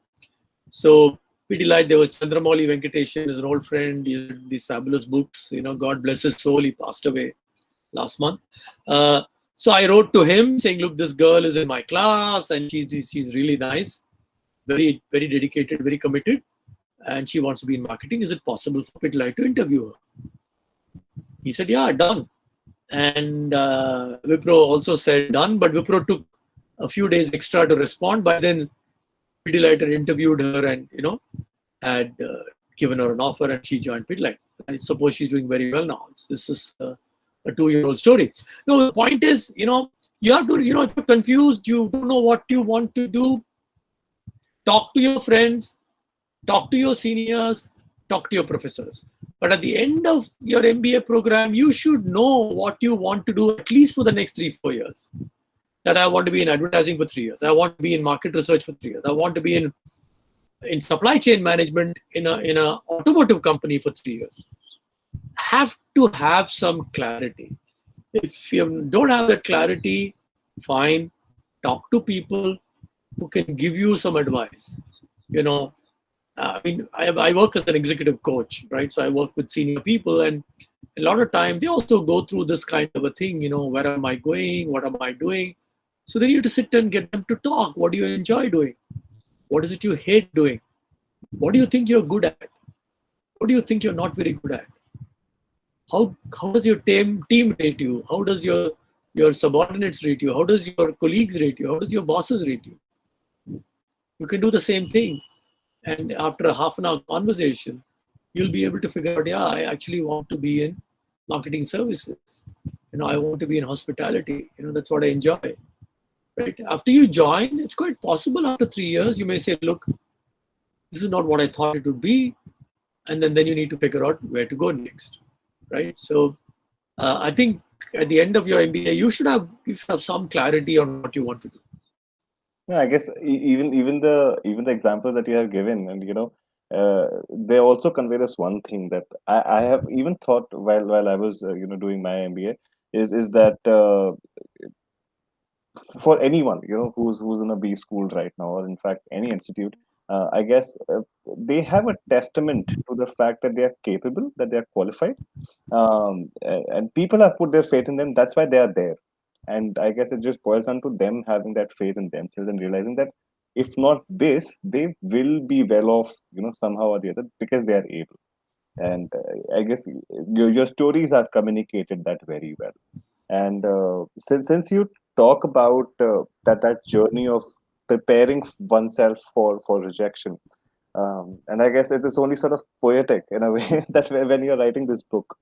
So Pidilite, there was Chandramouli Venkatesan, is an old friend. He had these fabulous books. God bless his soul. He passed away last month. So I wrote to him saying, look, this girl is in my class and she's really nice, very, very dedicated, very committed. And she wants to be in marketing. Is it possible for Pidilite to interview her? He said, yeah, done. And Wipro also said done, but Wipro took a few days extra to respond. By then, Pidilite had interviewed her and, had given her an offer and she joined Pidilite. I suppose she's doing very well now. This is a 2-year-old story. No, the point is, you have to, if you're confused, you don't know what you want to do, talk to your friends, talk to your seniors, talk to your professors. But at the end of your MBA program, you should know what you want to do at least for the next 3-4 years. That I want to be in advertising for 3 years. I want to be in market research for 3 years. I want to be in supply chain management in a automotive company for 3 years. Have to have some clarity. If you don't have that clarity, fine. Talk to people who can give you some advice. I work as an executive coach, right? So I work with senior people, and a lot of time they also go through this kind of a thing. Where am I going? What am I doing? So then you have to sit and get them to talk. What do you enjoy doing? What is it you hate doing? What do you think you're good at? What do you think you're not very good at? How does your team rate you? How does your subordinates rate you? How does your colleagues rate you? How does your bosses rate you? You can do the same thing. And after a half an hour conversation, you'll be able to figure out, yeah, I actually want to be in marketing services. I want to be in hospitality. That's what I enjoy. Right? After you join, it's quite possible after 3 years, you may say, look, this is not what I thought it would be. And then you need to figure out where to go next. Right? So I think at the end of your MBA, you should have some clarity on what you want to do. Yeah, I guess even the examples that you have given, and they also convey us one thing that I have even thought while I was doing my MBA is that for anyone who's in a B school right now, or in fact any institute, I guess they have a testament to the fact that they are capable, that they are qualified, and people have put their faith in them. That's why they are there. And I guess it just boils down to them having that faith in themselves and realizing that if not this, they will be well off, somehow or the other, because they are able. And I guess your stories have communicated that very well. And since you talk about that journey of preparing oneself for rejection. And I guess it is only sort of poetic in a way that when you're writing this book,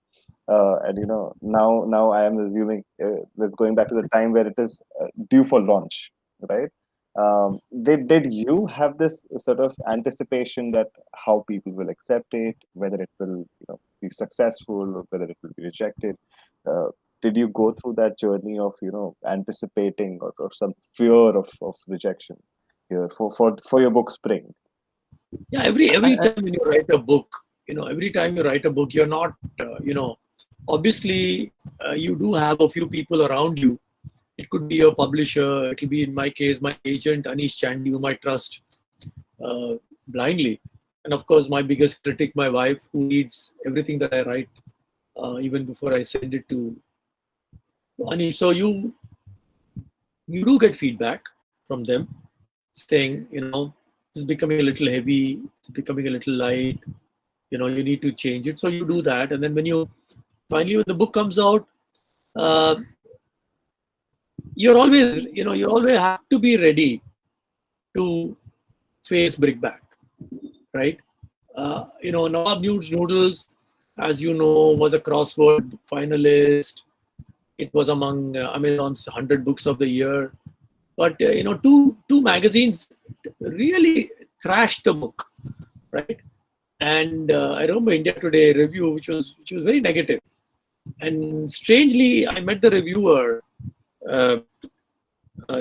and now I am assuming let's going back to the time where it is due for launch, right? Did you have this sort of anticipation that how people will accept it, whether it will be successful or whether it will be rejected? Did you go through that journey of anticipating or some fear of rejection here for your book Spring? Yeah, every time when you write a book, every time you write a book, you're not, obviously you do have a few people around you. It could be a publisher, it will be, in my case, my agent, Anish Chandy, whom I trust blindly. And of course, my biggest critic, my wife, who reads everything that I write, even before I send it to Anish. So you do get feedback from them saying, it's becoming a little heavy, it's becoming a little light, you need to change it. So you do that. And then when when the book comes out, you always have to be ready to face brickbat, right? Nawab Noodles, as you know, was a crossword finalist. It was among Amazon's 100 books of the year. But two magazines really thrashed the book, right? And I remember India Today review, which was very negative. And strangely, I met the reviewer a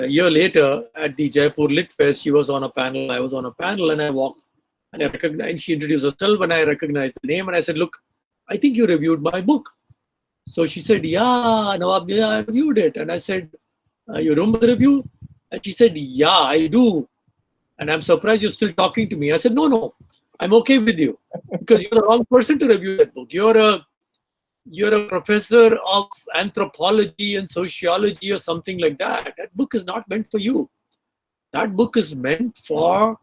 year later at the Jaipur Lit Fest. She was on a panel, I was on a panel, and I walked and I recognized, she introduced herself and I recognized the name and I said, look, I think you reviewed my book. So she said, yeah, Nawab, yeah, I reviewed it. And I said, you remember the review? And she said, yeah, I do. And I'm surprised you're still talking to me. I said, no, I'm okay with you because you're the wrong person to review that book. You're a professor of anthropology and sociology or something like that. That book is not meant for you. That book is meant for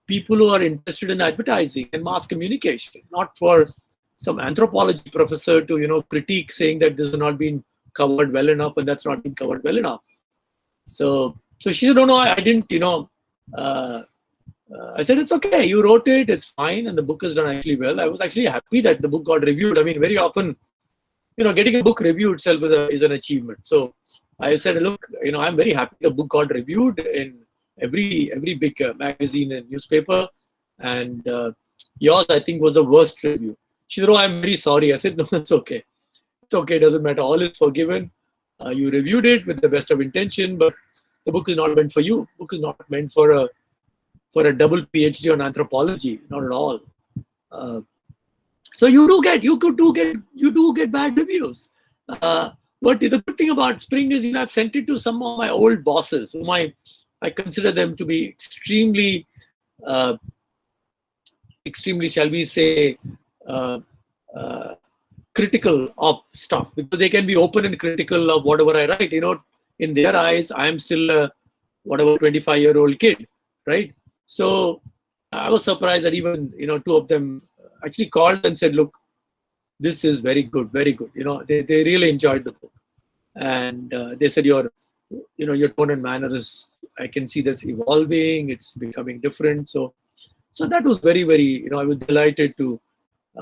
people who are interested in advertising and mass communication, not for some anthropology professor to, critique saying that this has not been covered well enough and that's not been covered well enough. So she said, no, I didn't, I said, it's okay. You wrote it. It's fine. And the book is done actually well. I was actually happy that the book got reviewed. I mean, very often, getting a book reviewed itself is an achievement. So I said, look, I'm very happy the book got reviewed in every big magazine and newspaper. And yours, I think, was the worst review. She said, oh, I'm very sorry. I said, no, it's okay. It's okay. It doesn't matter. All is forgiven. You reviewed it with the best of intention, but the book is not meant for you. The book is not meant for a double PhD on anthropology. Not at all. So you do get bad reviews. But the good thing about Spring is, I've sent it to some of my old bosses, whom I consider them to be extremely, shall we say, critical of stuff, because they can be open and critical of whatever I write. In their eyes, I am still a 25-year-old kid, right? So I was surprised that even two of them actually called and said, look, this is very good, very good. They really enjoyed the book. And they said your tone and manner is, I can see that's evolving, it's becoming different. So that was very, very, I was delighted to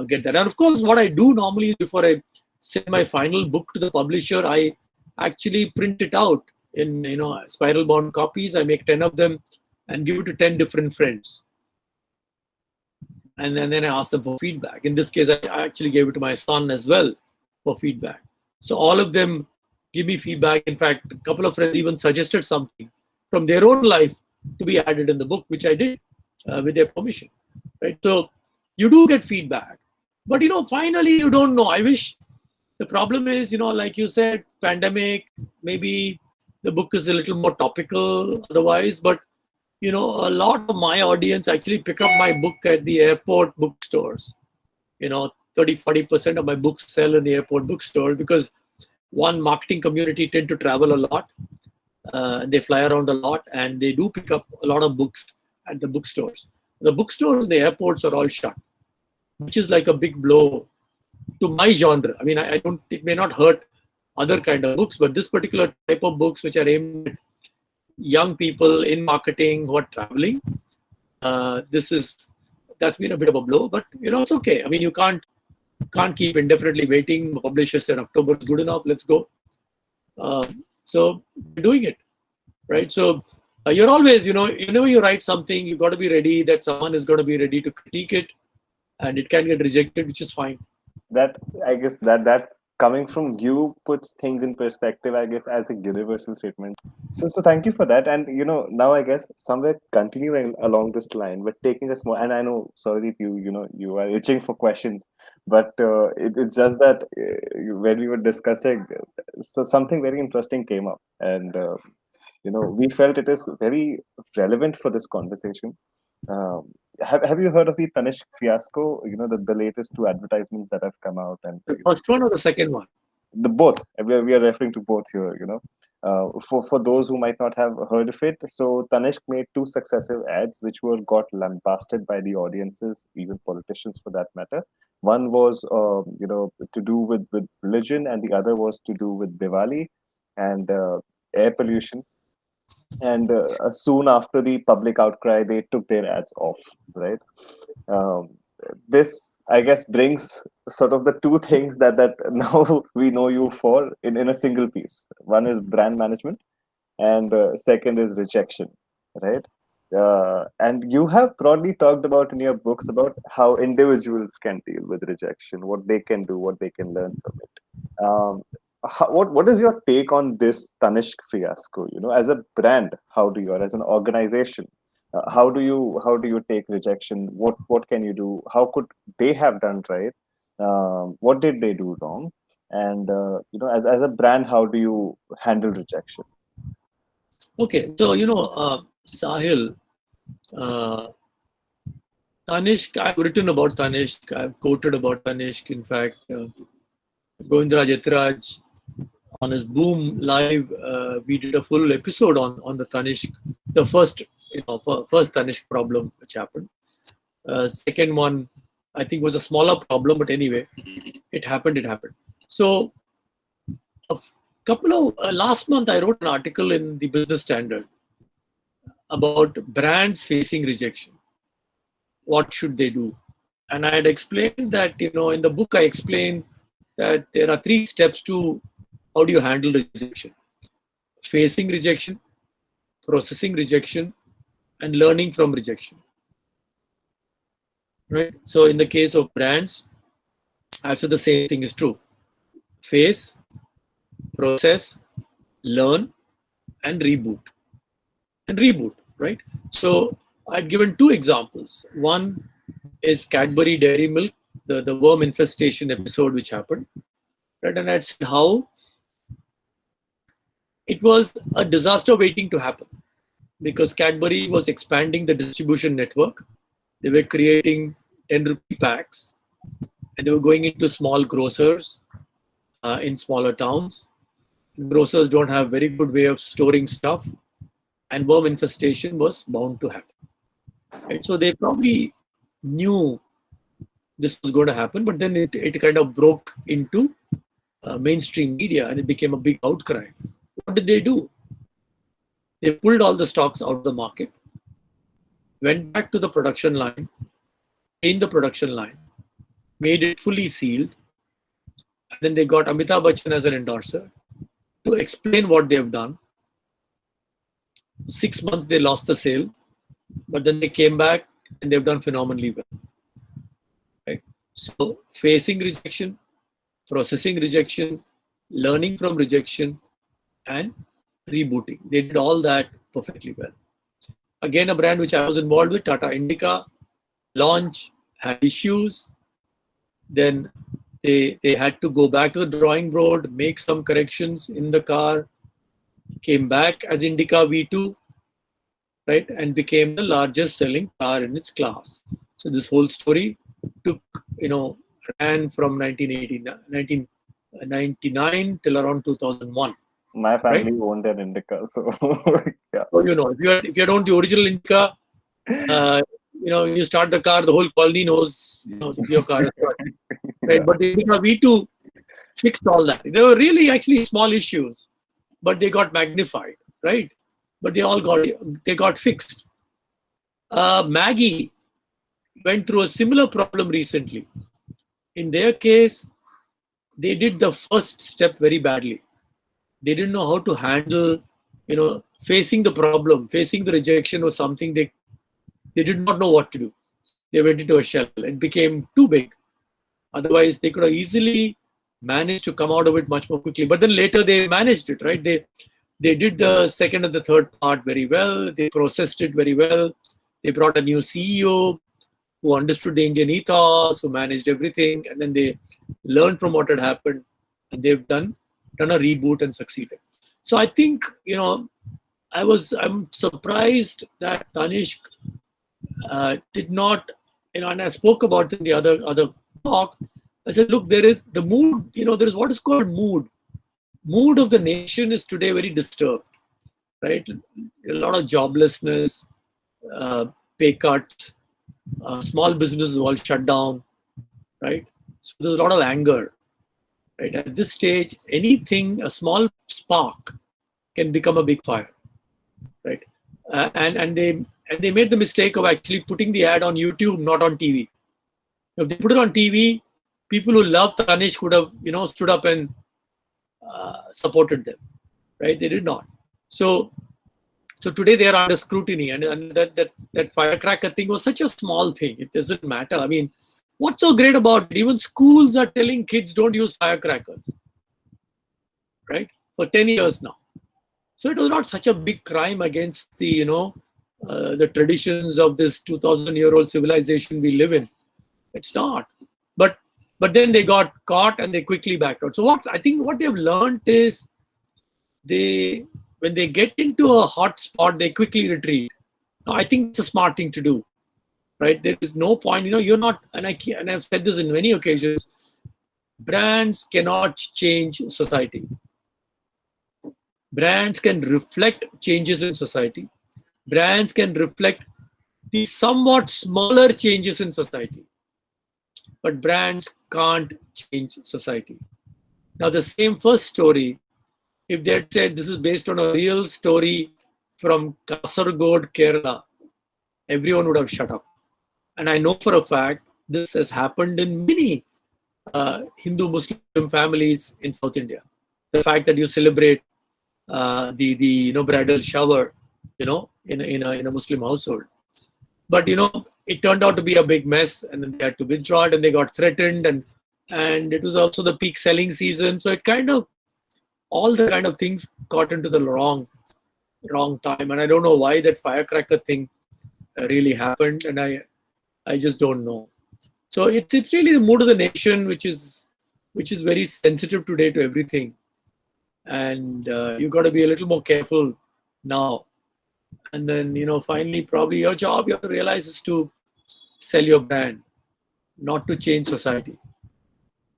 get that. And of course, what I do normally before I send my final book to the publisher, I actually print it out in spiral bound copies. I make 10 of them and give it to 10 different friends. And then I ask them for feedback. In this case, I actually gave it to my son as well for feedback. So all of them give me feedback. In fact, a couple of friends even suggested something from their own life to be added in the book, which I did with their permission. Right? So you do get feedback. But, finally, you don't know. I wish the problem is, like you said, pandemic, maybe the book is a little more topical otherwise. But, a lot of my audience actually pick up my book at the airport bookstores. 30-40% of my books sell in the airport bookstore because one, marketing community tend to travel a lot. They fly around a lot and they do pick up a lot of books at the bookstores. The bookstores in the airports are all shut, which is like a big blow to my genre. I mean, it may not hurt other kind of books, but this particular type of books which are aimed at young people in marketing who are traveling. That's been a bit of a blow, but it's okay. I mean, you can't keep indefinitely waiting. Publisher said October is good enough. Let's go. So we're doing it, right? So you're always, whenever you write something, you've got to be ready that someone is going to be ready to critique it, and it can get rejected, which is fine. That, I guess, that coming from you puts things in perspective, I guess, as a universal statement. So thank you for that. And now I guess somewhere continuing along this line, but taking a small, and I know, sorry, you are itching for questions, but it's just that when we were discussing, so something very interesting came up, and we felt it is very relevant for this conversation. Um, have you heard of the Tanishq fiasco? The latest two advertisements that have come out, and The first one or the second one? the both. We are referring to both here. For those who might not have heard of it, so Tanishq made two successive ads which were got lambasted by the audiences, even politicians for that matter. One was to do with religion, and the other was to do with Diwali and air pollution. And soon after the public outcry, they took their ads off, right? um, this, I guess, brings sort of the two things that now we know you for in a single piece. One is brand management, and second is rejection, right? And you have broadly talked about in your books about how individuals can deal with rejection, what they can do, what they can learn from it. What is your take on this Tanishq fiasco? As a brand, how do you, or as an organization, how do you take rejection? What can you do? How could they have done right? What did they do wrong? And as a brand, how do you handle rejection? Okay, so Sahil, uh, Tanishq, I've written about Tanishq, I've quoted about Tanishq. In fact, Govindraj Etraj, on his Boom Live, we did a full episode on the Tanishq, the first first Tanishq problem which happened. Second one, I think, was a smaller problem, but anyway, it happened. So a couple of last month, I wrote an article in the Business Standard about brands facing rejection. What should they do? And I had explained that, in the book, I explained that there are 3 steps to how do you handle rejection: facing rejection, processing rejection, and learning from rejection. Right? So in the case of brands, actually the same thing is true: face, process, learn, and reboot. Right? So I've given 2 examples. One is Cadbury Dairy Milk, the worm infestation episode which happened. Right? And I'd said how it was a disaster waiting to happen, because Cadbury was expanding the distribution network. They were creating 10 rupee packs, and they were going into small grocers in smaller towns. Grocers don't have very good way of storing stuff, and worm infestation was bound to happen. Right? So they probably knew this was going to happen, but then it kind of broke into mainstream media, and it became a big outcry. What did they do? They pulled all the stocks out of the market, went back to the production line, changed the production line, made it fully sealed, and then they got Amitabh Bachchan as an endorser to explain what they've done. 6 months they lost the sale, but then they came back and they've done phenomenally well. Right? So facing rejection, processing rejection, learning from rejection, and rebooting. They did all that perfectly well. Again, a brand which I was involved with, Tata Indica, launch, had issues. Then they had to go back to the drawing board, make some corrections in the car, came back as Indica V2, right, and became the largest selling car in its class. So this whole story took, ran from 1999 till around 2001. My family owned an Indica, so yeah. So if you don't the original Indica, you start the car, the whole colony knows your car is right. But the Indica V2 fixed all that. They were really actually small issues, but they got magnified, right? but they got fixed. Maggie went through a similar problem recently. In their case, they did the first step very badly. They didn't know how to handle, facing the problem, facing the rejection was something they did not know what to do. They went into a shell. It became too big. Otherwise, they could have easily managed to come out of it much more quickly. But then later they managed it, right? They did the second and the third part very well. They processed it very well. They brought a new CEO who understood the Indian ethos, who managed everything, and then they learned from what had happened, and they've done a reboot and succeeded. So I think, I'm surprised that Tanishq did not, and I spoke about it in the other talk. I said, look, there is the mood, there is what is called mood. Mood of the nation is today very disturbed, right? A lot of joblessness, pay cuts, small businesses all shut down, right? So there's a lot of anger, right? At this stage, a small spark can become a big fire, right? And they made the mistake of actually putting the ad on YouTube, not on TV. If they put it on TV, people who love Tanishq would have, stood up and supported them, right? They did not. So today they are under scrutiny, and that firecracker thing was such a small thing. It doesn't matter. I mean, what's so great about it? Even schools are telling kids don't use firecrackers, right? For 10 years now. So it was not such a big crime against the traditions of this 2,000-year-old civilization we live in. It's not. But then they got caught and they quickly backed out. So what they've learned is when they get into a hot spot, they quickly retreat. Now, I think it's a smart thing to do, right? There is no point, you're not, and I've said this in many occasions, brands cannot change society. Brands can reflect changes in society. Brands can reflect the somewhat smaller changes in society. But brands can't change society. Now, the same first story, if they had said this is based on a real story from Kasaragod, Kerala, everyone would have shut up. And I know for a fact this has happened in many Hindu-Muslim families in South India. The fact that you celebrate the bridal shower, in a Muslim household. But it turned out to be a big mess, and then they had to withdraw it, and they got threatened, and it was also the peak selling season. So it all the kind of things got into the wrong time, and I don't know why that firecracker thing really happened, and I just don't know. So it's really the mood of the nation, which is very sensitive today to everything, and you've got to be a little more careful now. And then finally, probably your job you have to realize is to sell your brand, not to change society.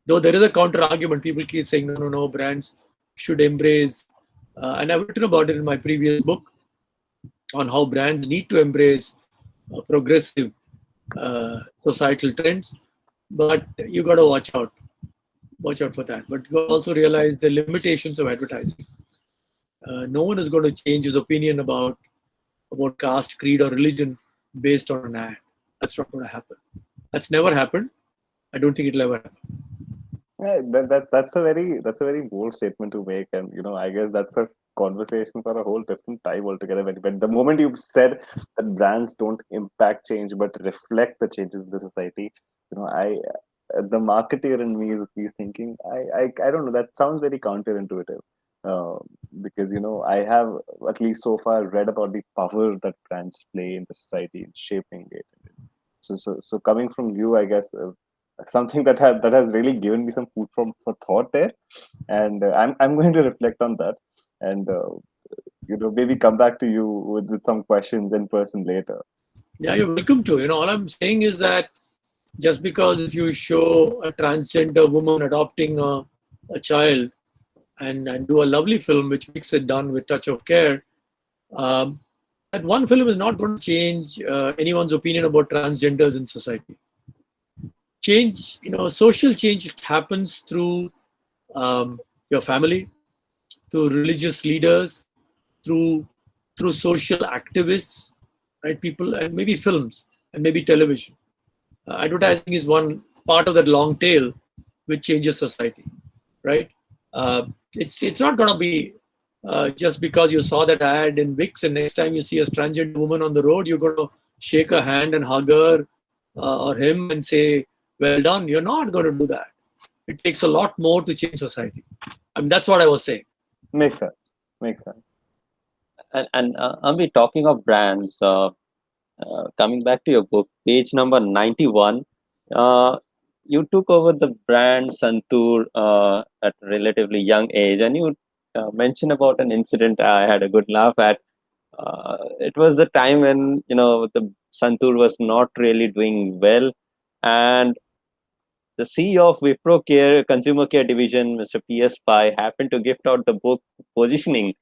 Though there is a counter argument, people keep saying no, brands should embrace, and I've written about it in my previous book on how brands need to embrace progressive societal trends, but you got to watch out for that. But you also realize the limitations of advertising. No one is going to change his opinion about caste, creed, or religion based on an ad. That's not going to happen. That's never happened. I don't think it'll ever happen. Yeah, that's a very bold statement to make, and I guess that's a conversation for a whole different time altogether. But the moment you said that brands don't impact change but reflect the changes in the society, the marketeer in me is thinking, I don't know, that sounds very counterintuitive. Because I have at least so far read about the power that brands play in the society in shaping it. So coming from you, I guess something that has really given me some food for thought there, and I'm going to reflect on that, and maybe come back to you with some questions in person later. Yeah, you're welcome to. All I'm saying is that just because if you show a transgender woman adopting a child and do a lovely film which makes it done with touch of care, that one film is not going to change anyone's opinion about transgenders in society. Change, social change happens through your family, through religious leaders, through through social activists, right? People, and maybe films, and maybe television. Advertising is one part of that long tail which changes society, right? It's not going to be just because you saw that ad in Wix, and next time you see a transgender woman on the road, you're going to shake her hand and hug her or him and say, "Well done." You're not going to do that. It takes a lot more to change society. I mean, that's what I was saying. Makes sense. Makes sense. And Ambi, talking of brands, coming back to your book, page number 91, you took over the brand Santoor at a relatively young age, and you mentioned about an incident I had a good laugh at. It was the time when the Santoor was not really doing well, and the CEO of Wipro Consumer Care Division, Mr. P.S. Pai, happened to gift out the book Positioning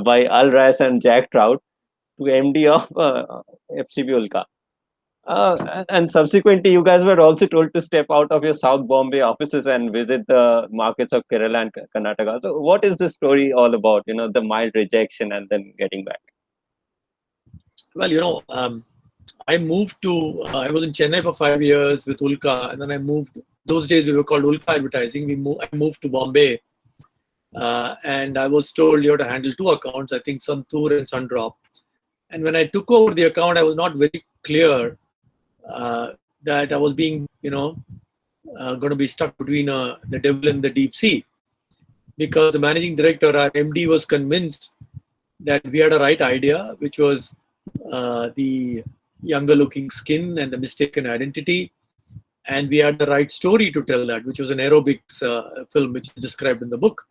by Ries and Jack Trout to MD of FCB Ulka. And subsequently, you guys were also told to step out of your South Bombay offices and visit the markets of Kerala and Karnataka. So, what is this story all about? The mild rejection and then getting back. Well, I moved to, I was in Chennai for 5 years with Ulka, and then I moved, those days we were called Ulka Advertising. I moved to Bombay, and I was told you have to handle 2 accounts, I think Santoor and Sundrop. And when I took over the account, I was not very clear that I was being, going to be stuck between the devil and the deep sea. Because the managing director, our MD, was convinced that we had a right idea, which was the younger looking skin and the mistaken identity. And we had the right story to tell that, which was an aerobics film, which is described in the book.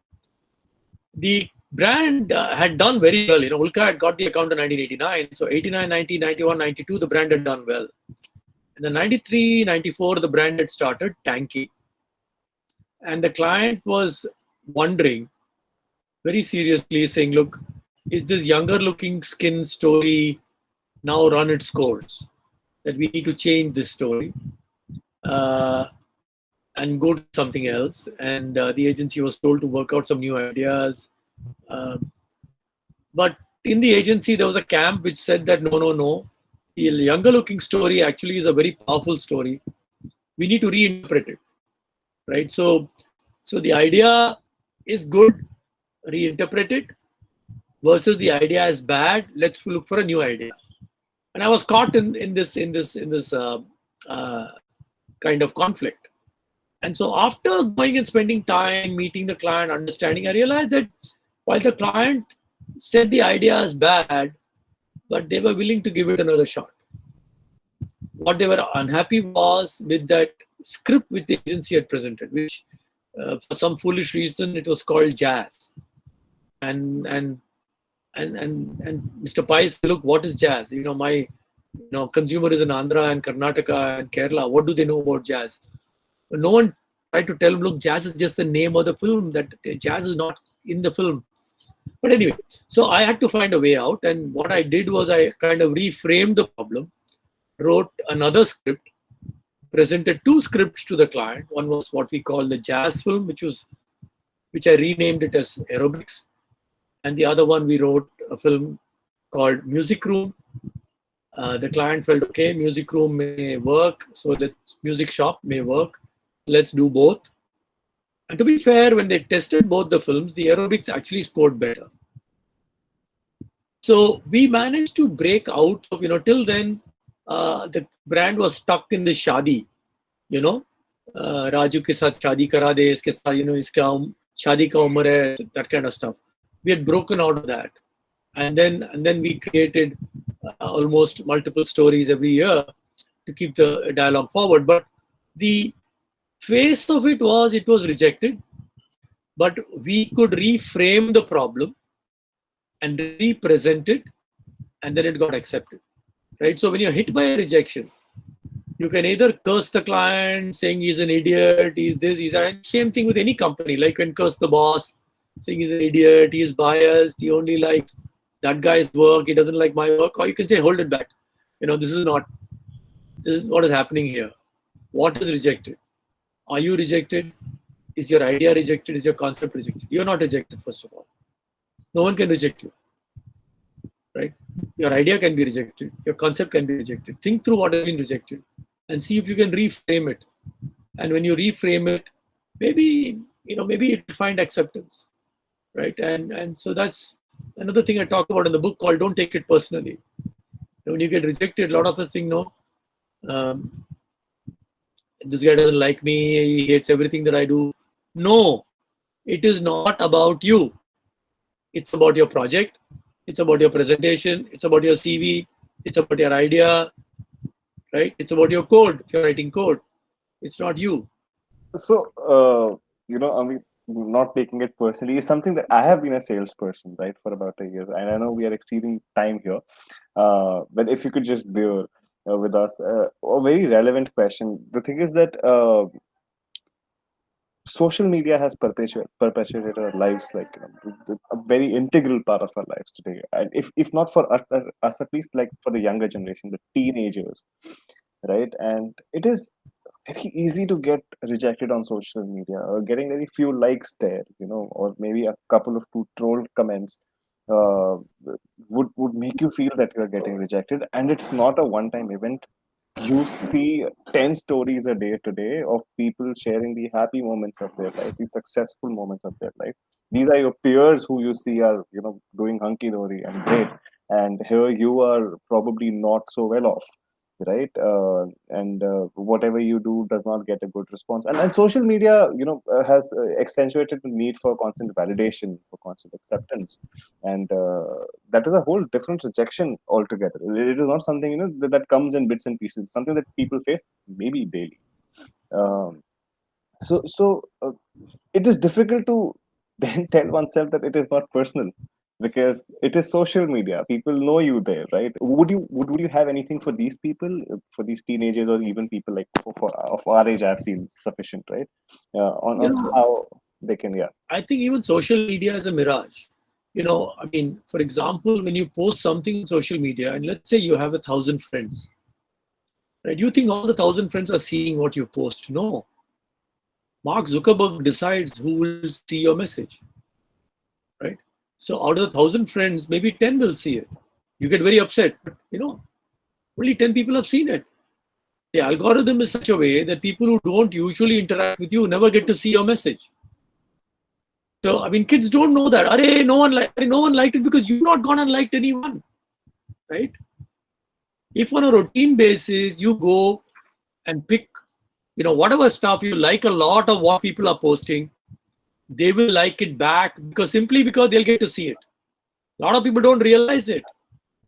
The brand had done very well. Ulka had got the account in 1989. So 89, 90, 91, 92, the brand had done well. In the 93, 94, the brand had started tanking. And the client was wondering very seriously, saying, look, is this younger looking skin story now run its course? That we need to change this story and go to something else. And the agency was told to work out some new ideas. But in the agency, there was a camp which said that no. The younger looking story actually is a very powerful story. We need to reinterpret it, right? So the idea is good, reinterpret it, versus the idea is bad. Let's look for a new idea. And I was caught in this kind of conflict. And so after going and spending time meeting the client, understanding, I realized that while the client said the idea is bad, but they were willing to give it another shot. What they were unhappy was with that script which the agency had presented, which for some foolish reason it was called Jazz. And Mr. Pai said, look, what is Jazz? My consumer is in Andhra and Karnataka and Kerala. What do they know about Jazz? But no one tried to tell him, look, Jazz is just the name of the film, that Jazz is not in the film. But anyway, so I had to find a way out. And what I did was I kind of reframed the problem, wrote another script, presented 2 scripts to the client. One was what we call the Jazz film, which I renamed it as Aerobics. And the other one, we wrote a film called Music Room. The client felt, okay, Music Room may work, so the Music Shop may work. Let's do both. And to be fair, when they tested both the films, the Aerobics actually scored better. So we managed to break out of, till then, the brand was stuck in the shadi, Raju ke saath shadi kara de, iske saath, iska shadi ka umar hai, that kind of stuff. We had broken out of that. And then we created almost multiple stories every year to keep the dialogue forward. But the face of it was rejected, but we could reframe the problem and represent it, and then it got accepted, right? So when you're hit by a rejection, you can either curse the client saying he's an idiot, he's this, he's that. Same thing with any company. Like you can curse the boss saying he's an idiot, he's biased, he only likes that guy's work, he doesn't like my work. Or you can say, hold it back. This is what is happening here. What is rejected? Are you rejected? Is your idea rejected? Is your concept rejected? You're not rejected, first of all. No one can reject you, right? Your idea can be rejected. Your concept can be rejected. Think through what has been rejected and see if you can reframe it. And when you reframe it, maybe it will find acceptance, right? And so that's another thing I talk about in the book called "Don't Take It Personally." When you get rejected, a lot of us think, no, um, this guy doesn't like me. He hates everything that I do. No, it is not about you. It's about your project. It's about your presentation. It's about your CV. It's about your idea, right? It's about your code. If you're writing code, it's not you. So, I mean, not taking it personally is something that I have been a salesperson, right, for about a year, and I know we are exceeding time here. But if you could just bear with us, a very relevant question. The thing is that social media has perpetuated our lives, like a very integral part of our lives today. And if not for us, at least like for the younger generation, the teenagers, right? And it is very easy to get rejected on social media, or getting very few likes there, or maybe a couple of two troll comments uh, would make you feel that you're getting rejected. And it's not a one-time event. You see 10 stories a day today of people sharing the happy moments of their life, the successful moments of their life. These are your peers who you see are, doing hunky-dory and great. And here you are probably not so well off, right? And whatever you do does not get a good response. And social media, has accentuated the need for constant validation, for constant acceptance. And that is a whole different rejection altogether. It is not something, that comes in bits and pieces. It's something that people face maybe daily. Um, so it is difficult to then tell oneself that it is not personal, because it is social media. People know you there, right? Would you have anything for these people, for these teenagers, or even people like of our age? I've seen sufficient, right? On how they can, yeah. I think even social media is a mirage. I mean, for example, when you post something on social media, and let's say you have 1,000 friends, right? You think all the 1,000 friends are seeing what you post? No. Mark Zuckerberg decides who will see your message, right? So out of the 1,000 friends, maybe 10 will see it. You get very upset, but only 10 people have seen it. The algorithm is such a way that people who don't usually interact with you never get to see your message. So I mean, kids don't know that. No one liked it because you've not gone and liked anyone, right? If on a routine basis you go and pick, whatever stuff you like a lot of what people are posting, they will like it back because they'll get to see it. A lot of people don't realize it,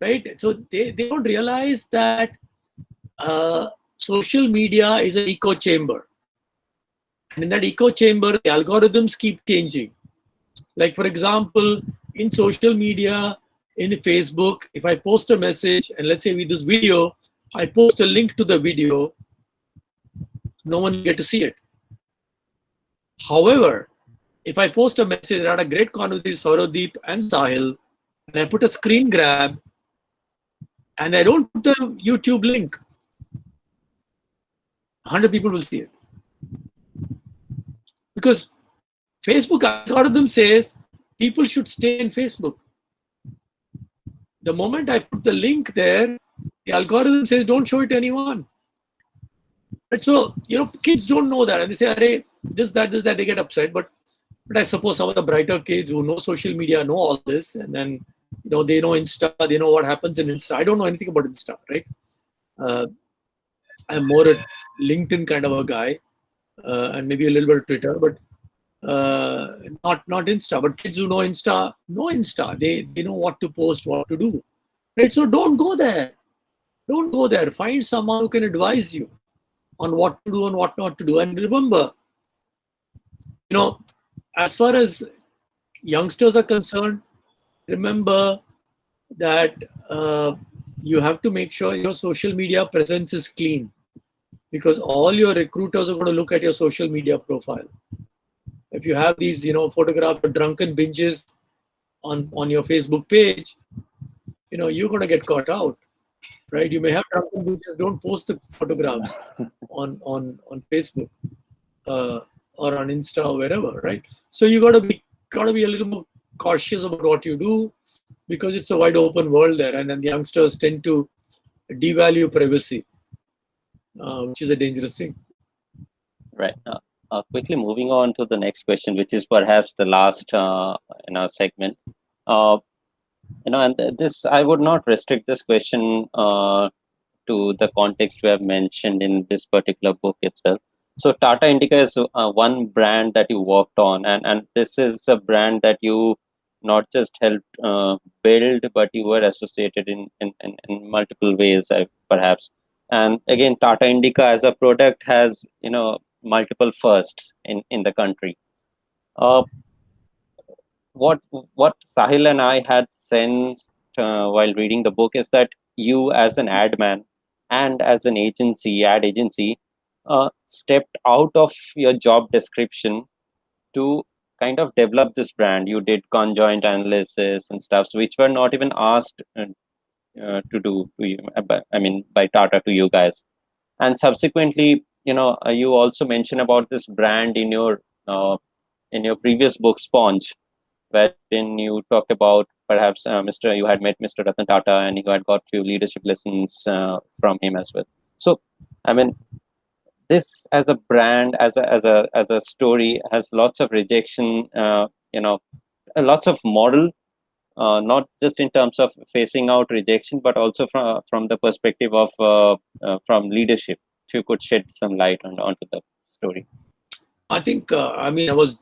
right? So they don't realize that social media is an echo chamber. And in that echo chamber, the algorithms keep changing. Like, for example, in social media, in Facebook, if I post a message, and let's say with this video, I post a link to the video, no one will get to see it. However, if I post a message, I had a great conversation with Souradip and Sahil, and I put a screen grab, and I don't put the YouTube link, 100 people will see it. Because Facebook algorithm says people should stay in Facebook. The moment I put the link there, the algorithm says don't show it to anyone. Right? So, kids don't know that. And they say, "Arey, this, that, they get upset. But I suppose some of the brighter kids who know social media know all this. And then, they know Insta, they know what happens in Insta. I don't know anything about Insta, right? I'm more a LinkedIn kind of a guy, and maybe a little bit of Twitter, but not Insta. But kids who know Insta know Insta. They know what to post, what to do. Right? So don't go there. Don't go there. Find someone who can advise you on what to do and what not to do. And remember, as far as youngsters are concerned, remember that you have to make sure your social media presence is clean, because all your recruiters are going to look at your social media profile. If you have these, photographs of drunken binges on your Facebook page, you're going to get caught out, right? You may have drunken binges. Don't post the photographs on Facebook or on Insta or wherever, right? So you got to be a little more cautious about what you do. because it's a wide open world there, and then the youngsters tend to devalue privacy, which is a dangerous thing. Right. Quickly moving on to the next question, which is perhaps the last in our segment. And this, I would not restrict this question to the context we have mentioned in this particular book itself. So Tata Indica is one brand that you worked on, and this is a brand that you not just helped build, but you were associated in multiple ways, perhaps. And again, Tata Indica as a product has multiple firsts in the country. What Sahil and I had sensed while reading the book is that you, as an ad man and as an ad agency, stepped out of your job description to kind of develop this brand. You did conjoint analysis and stuff, which were not even asked to do to you. By Tata to you guys. And subsequently, you also mentioned about this brand in your previous book, Sponge, wherein you talk about perhaps you had met Mr. Ratan Tata and you had got few leadership lessons from him as well. So, I mean, this as a brand, as a story, has lots of rejection. Lots of model, not just in terms of facing out rejection, but also from the perspective of from leadership. If you could shed some light onto the story. I think, I was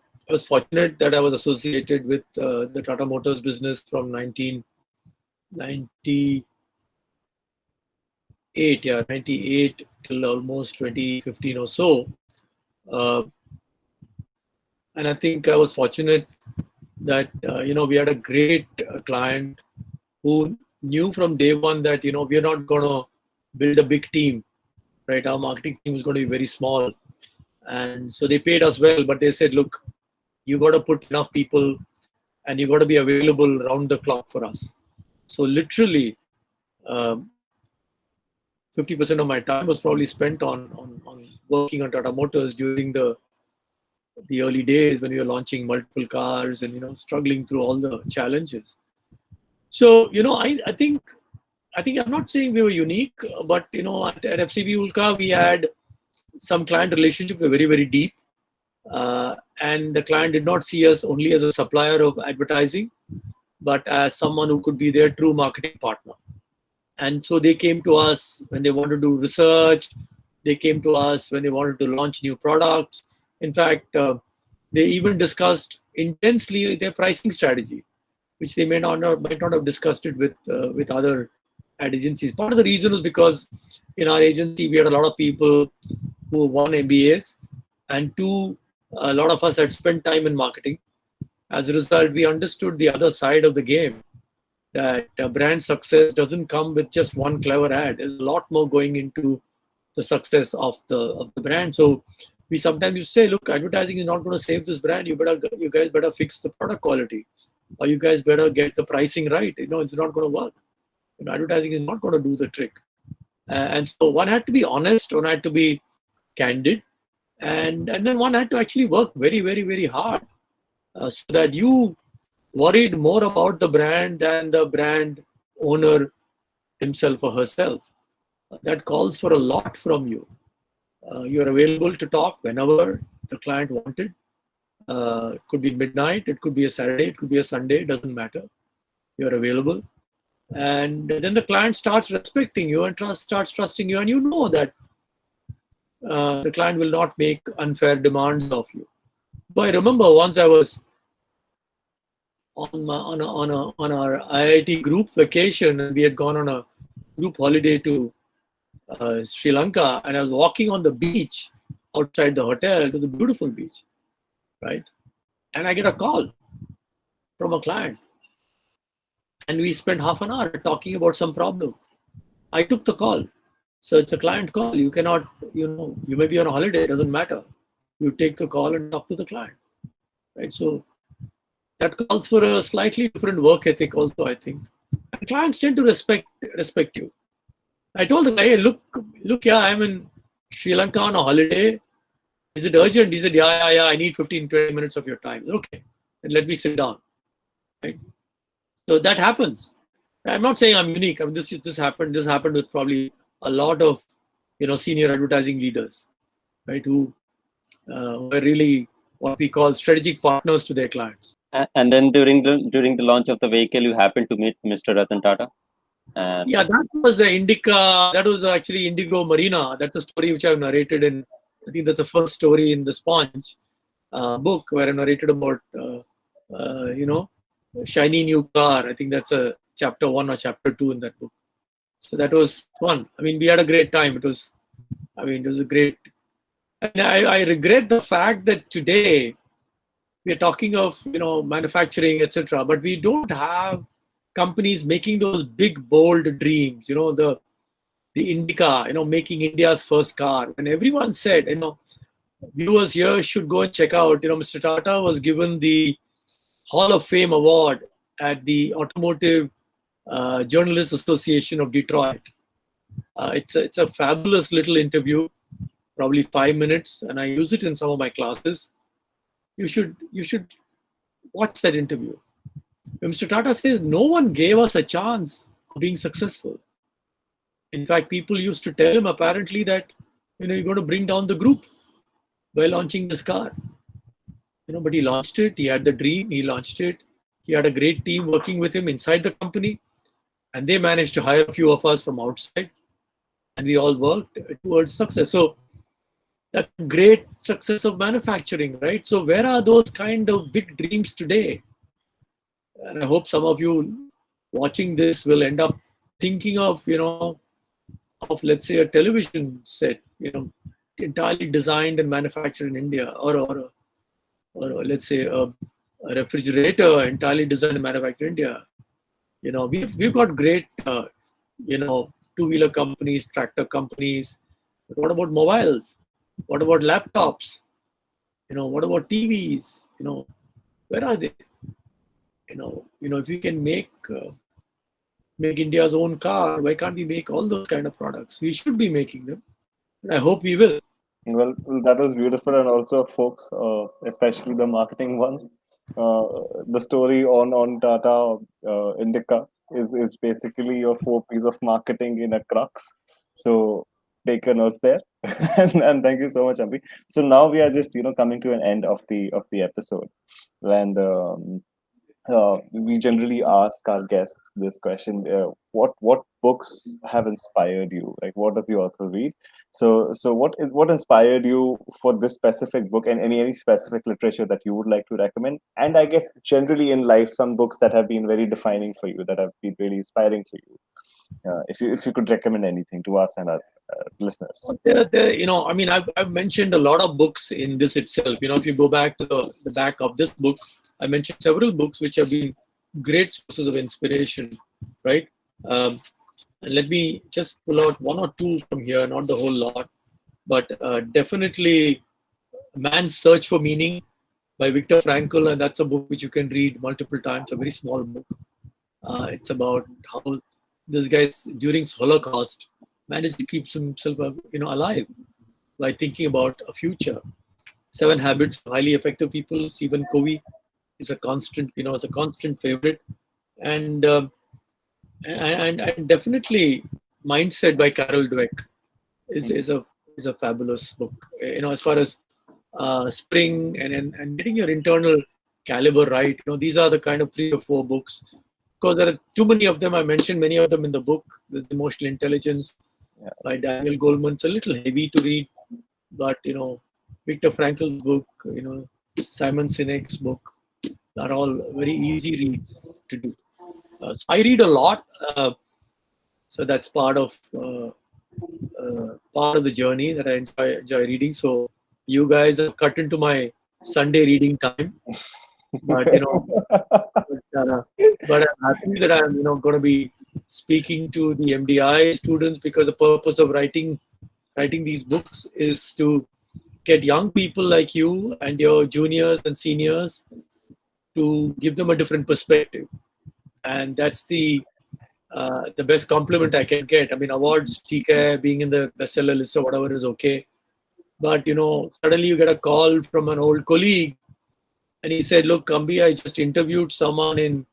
fortunate that I was associated with the Tata Motors business from 1998 till almost 2015 or so. And I think I was fortunate that, we had a great client who knew from day one that, we are not going to build a big team, right? Our marketing team is going to be very small. And so they paid us well, but they said, look, you got to put enough people and you got to be available round the clock for us. So literally, 50% of my time was probably spent on working on Tata Motors during the early days when we were launching multiple cars and, struggling through all the challenges. So, I think I'm not saying we were unique, but, at FCB Ulka, we had some client relationship were very, very deep. And the client did not see us only as a supplier of advertising, but as someone who could be their true marketing partner. And so they came to us when they wanted to do research. They came to us when they wanted to launch new products. In fact, they even discussed intensely their pricing strategy, which they might not have discussed it with other ad agencies. Part of the reason was because in our agency, we had a lot of people who won MBAs, and a lot of us had spent time in marketing. As a result, we understood the other side of the game, that brand success doesn't come with just one clever ad. There's a lot more going into the success of the brand. So we sometimes you say, look, advertising is not going to save this brand. You guys better fix the product quality, or you guys better get the pricing right. It's not going to work. Advertising is not going to do the trick. And so one had to be honest, one had to be candid, and then one had to actually work very, very, very hard, so that you worried more about the brand than the brand owner himself or herself. That calls for a lot from you. You're available to talk whenever the client wanted. It could be midnight, it could be a Saturday, it could be a Sunday, it doesn't matter. You're available. And then the client starts respecting you and starts trusting you, and you know that the client will not make unfair demands of you. But I remember once I was on our IIT group vacation, and we had gone on a group holiday to Sri Lanka, and I was walking on the beach outside the hotel. It was a beautiful beach, right? And I get a call from a client, and we spent half an hour talking about some problem. I took the call. So it's a client call. You cannot, you may be on a holiday, it doesn't matter. You take the call and talk to the client, right? So that calls for a slightly different work ethic also, I think. And clients tend to respect you. I told the guy, hey, look, yeah, I'm in Sri Lanka on a holiday. Is it urgent? He said, yeah, I need 15, 20 minutes of your time. Okay, then let me sit down, right? So that happens. I'm not saying I'm unique. I mean, this happened. This happened with probably a lot of senior advertising leaders, right? Who were really what we call strategic partners to their clients. And then during the launch of the vehicle, you happened to meet Mr. Ratan Tata. And Yeah, that was the Indica. That was actually Indigo Marina. That's a story which I've narrated in. I think that's the first story in the Sponge book where I narrated about shiny new car. I think that's a chapter 1 or chapter 2 in that book. So that was fun. I mean, we had a great time. It was a great. And I regret the fact that today we are talking of manufacturing, etc. But we don't have companies making those big bold dreams. The Indica, making India's first car. When everyone said, viewers here should go and check out. Mr. Tata was given the Hall of Fame award at the Automotive Journalists Association of Detroit. It's a fabulous little interview, probably 5 minutes, and I use it in some of my classes. You should watch that interview. Mr. Tata says no one gave us a chance of being successful. In fact, people used to tell him apparently that you're going to bring down the group by launching this car. But he launched it. He had the dream. He launched it. He had a great team working with him inside the company, and they managed to hire a few of us from outside, and we all worked towards success. So that's great success of manufacturing, right? So where are those kind of big dreams today? And I hope some of you watching this will end up thinking of, of let's say a television set, entirely designed and manufactured in India, or let's say a refrigerator entirely designed and manufactured in India. We've got great, two-wheeler companies, tractor companies. But what about mobiles? What about laptops? What about TVs? Where are they? If we can make India's own car, why can't we make all those kind of products? We should be making them. And I hope we will. Well, that was beautiful, and also, folks, especially the marketing ones. The story on Tata Indica is basically your 4 P's of marketing in a crux. So take your notes there, and thank you so much, Ambi. So now we are just coming to an end of the episode, and we generally ask our guests this question: what books have inspired you? Like, what does the author read? So what inspired you for this specific book, and any specific literature that you would like to recommend? And I guess generally in life, some books that have been very defining for you, that have been really inspiring for you. If you could recommend anything to us and our listeners. I've mentioned a lot of books in this itself. If you go back to the back of this book, I mentioned several books which have been great sources of inspiration, right? And let me just pull out 1 or 2 from here, not the whole lot, but definitely Man's Search for Meaning by Viktor Frankl, and that's a book which you can read multiple times, a very small book. It's about how this guy, during Holocaust, managed to keep himself alive by thinking about a future. 7 Habits of Highly Effective People, Stephen Covey, is a constant, it's a constant favorite, and definitely Mindset by Carol Dweck is a fabulous book. As far as spring and getting your internal caliber right. These are the kind of 3 or 4 books. Because there are too many of them. I mentioned many of them in the book. There's Emotional Intelligence by Daniel Goleman. It's a little heavy to read, but Viktor Frankl's book, Simon Sinek's book, are all very easy reads to do. So I read a lot, so that's part of the journey that I enjoy reading. So you guys have cut into my Sunday reading time, but but I'm happy that I'm going to be speaking to the MDI students, because the purpose of writing these books is to get young people like you and your juniors and seniors, to give them a different perspective. And that's the best compliment I can get. I mean, awards, TK, being in the bestseller list or whatever is okay. But, suddenly you get a call from an old colleague and he said, look, Ambi, I just interviewed someone in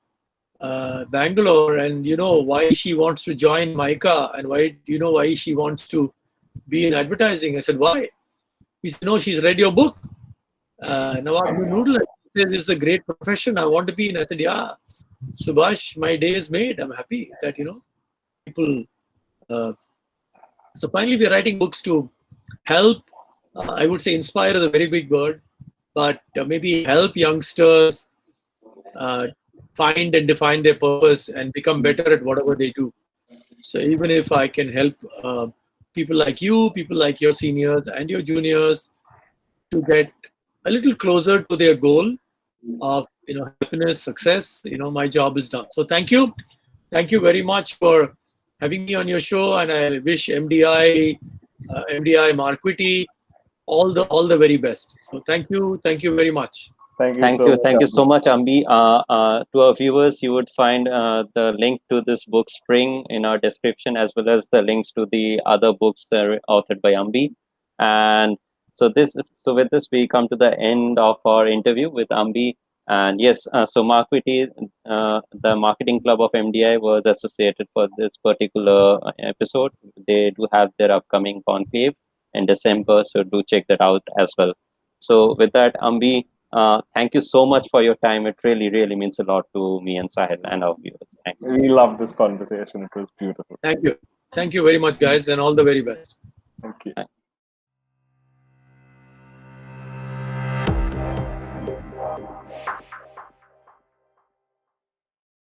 Bangalore, and why she wants to join Mica, and why she wants to be in advertising. I said, why? He said, no, she's read your book. Nawab Noodle. He says, it's a great profession. I want to be in. I said, yeah, Subhash, my day is made. I'm happy that, people. So finally, we're writing books to help. I would say inspire is a very big word, but maybe help youngsters find and define their purpose and become better at whatever they do. So even if I can help people like you, people like your seniors and your juniors to get a little closer to their goal of happiness, success, my job is done. So thank you very much for having me on your show, and I wish MDI Marquity all the very best. So thank you very much. Thank you Thank so you. much. Thank you Ambi. so much, Ambi. To our viewers, you would find the link to this book Spring in our description, as well as the links to the other books that are authored by Ambi. And so with this, we come to the end of our interview with Ambi. And yes, so Marquity, the marketing club of MDI was associated for this particular episode. They do have their upcoming conclave in December, so do check that out as well. So with that, Ambi, thank you so much for your time. It really, really means a lot to me and Sahil and our viewers. Thanks. We loved this conversation. It was beautiful. Thank you very much, guys, and all the very best. Thank you.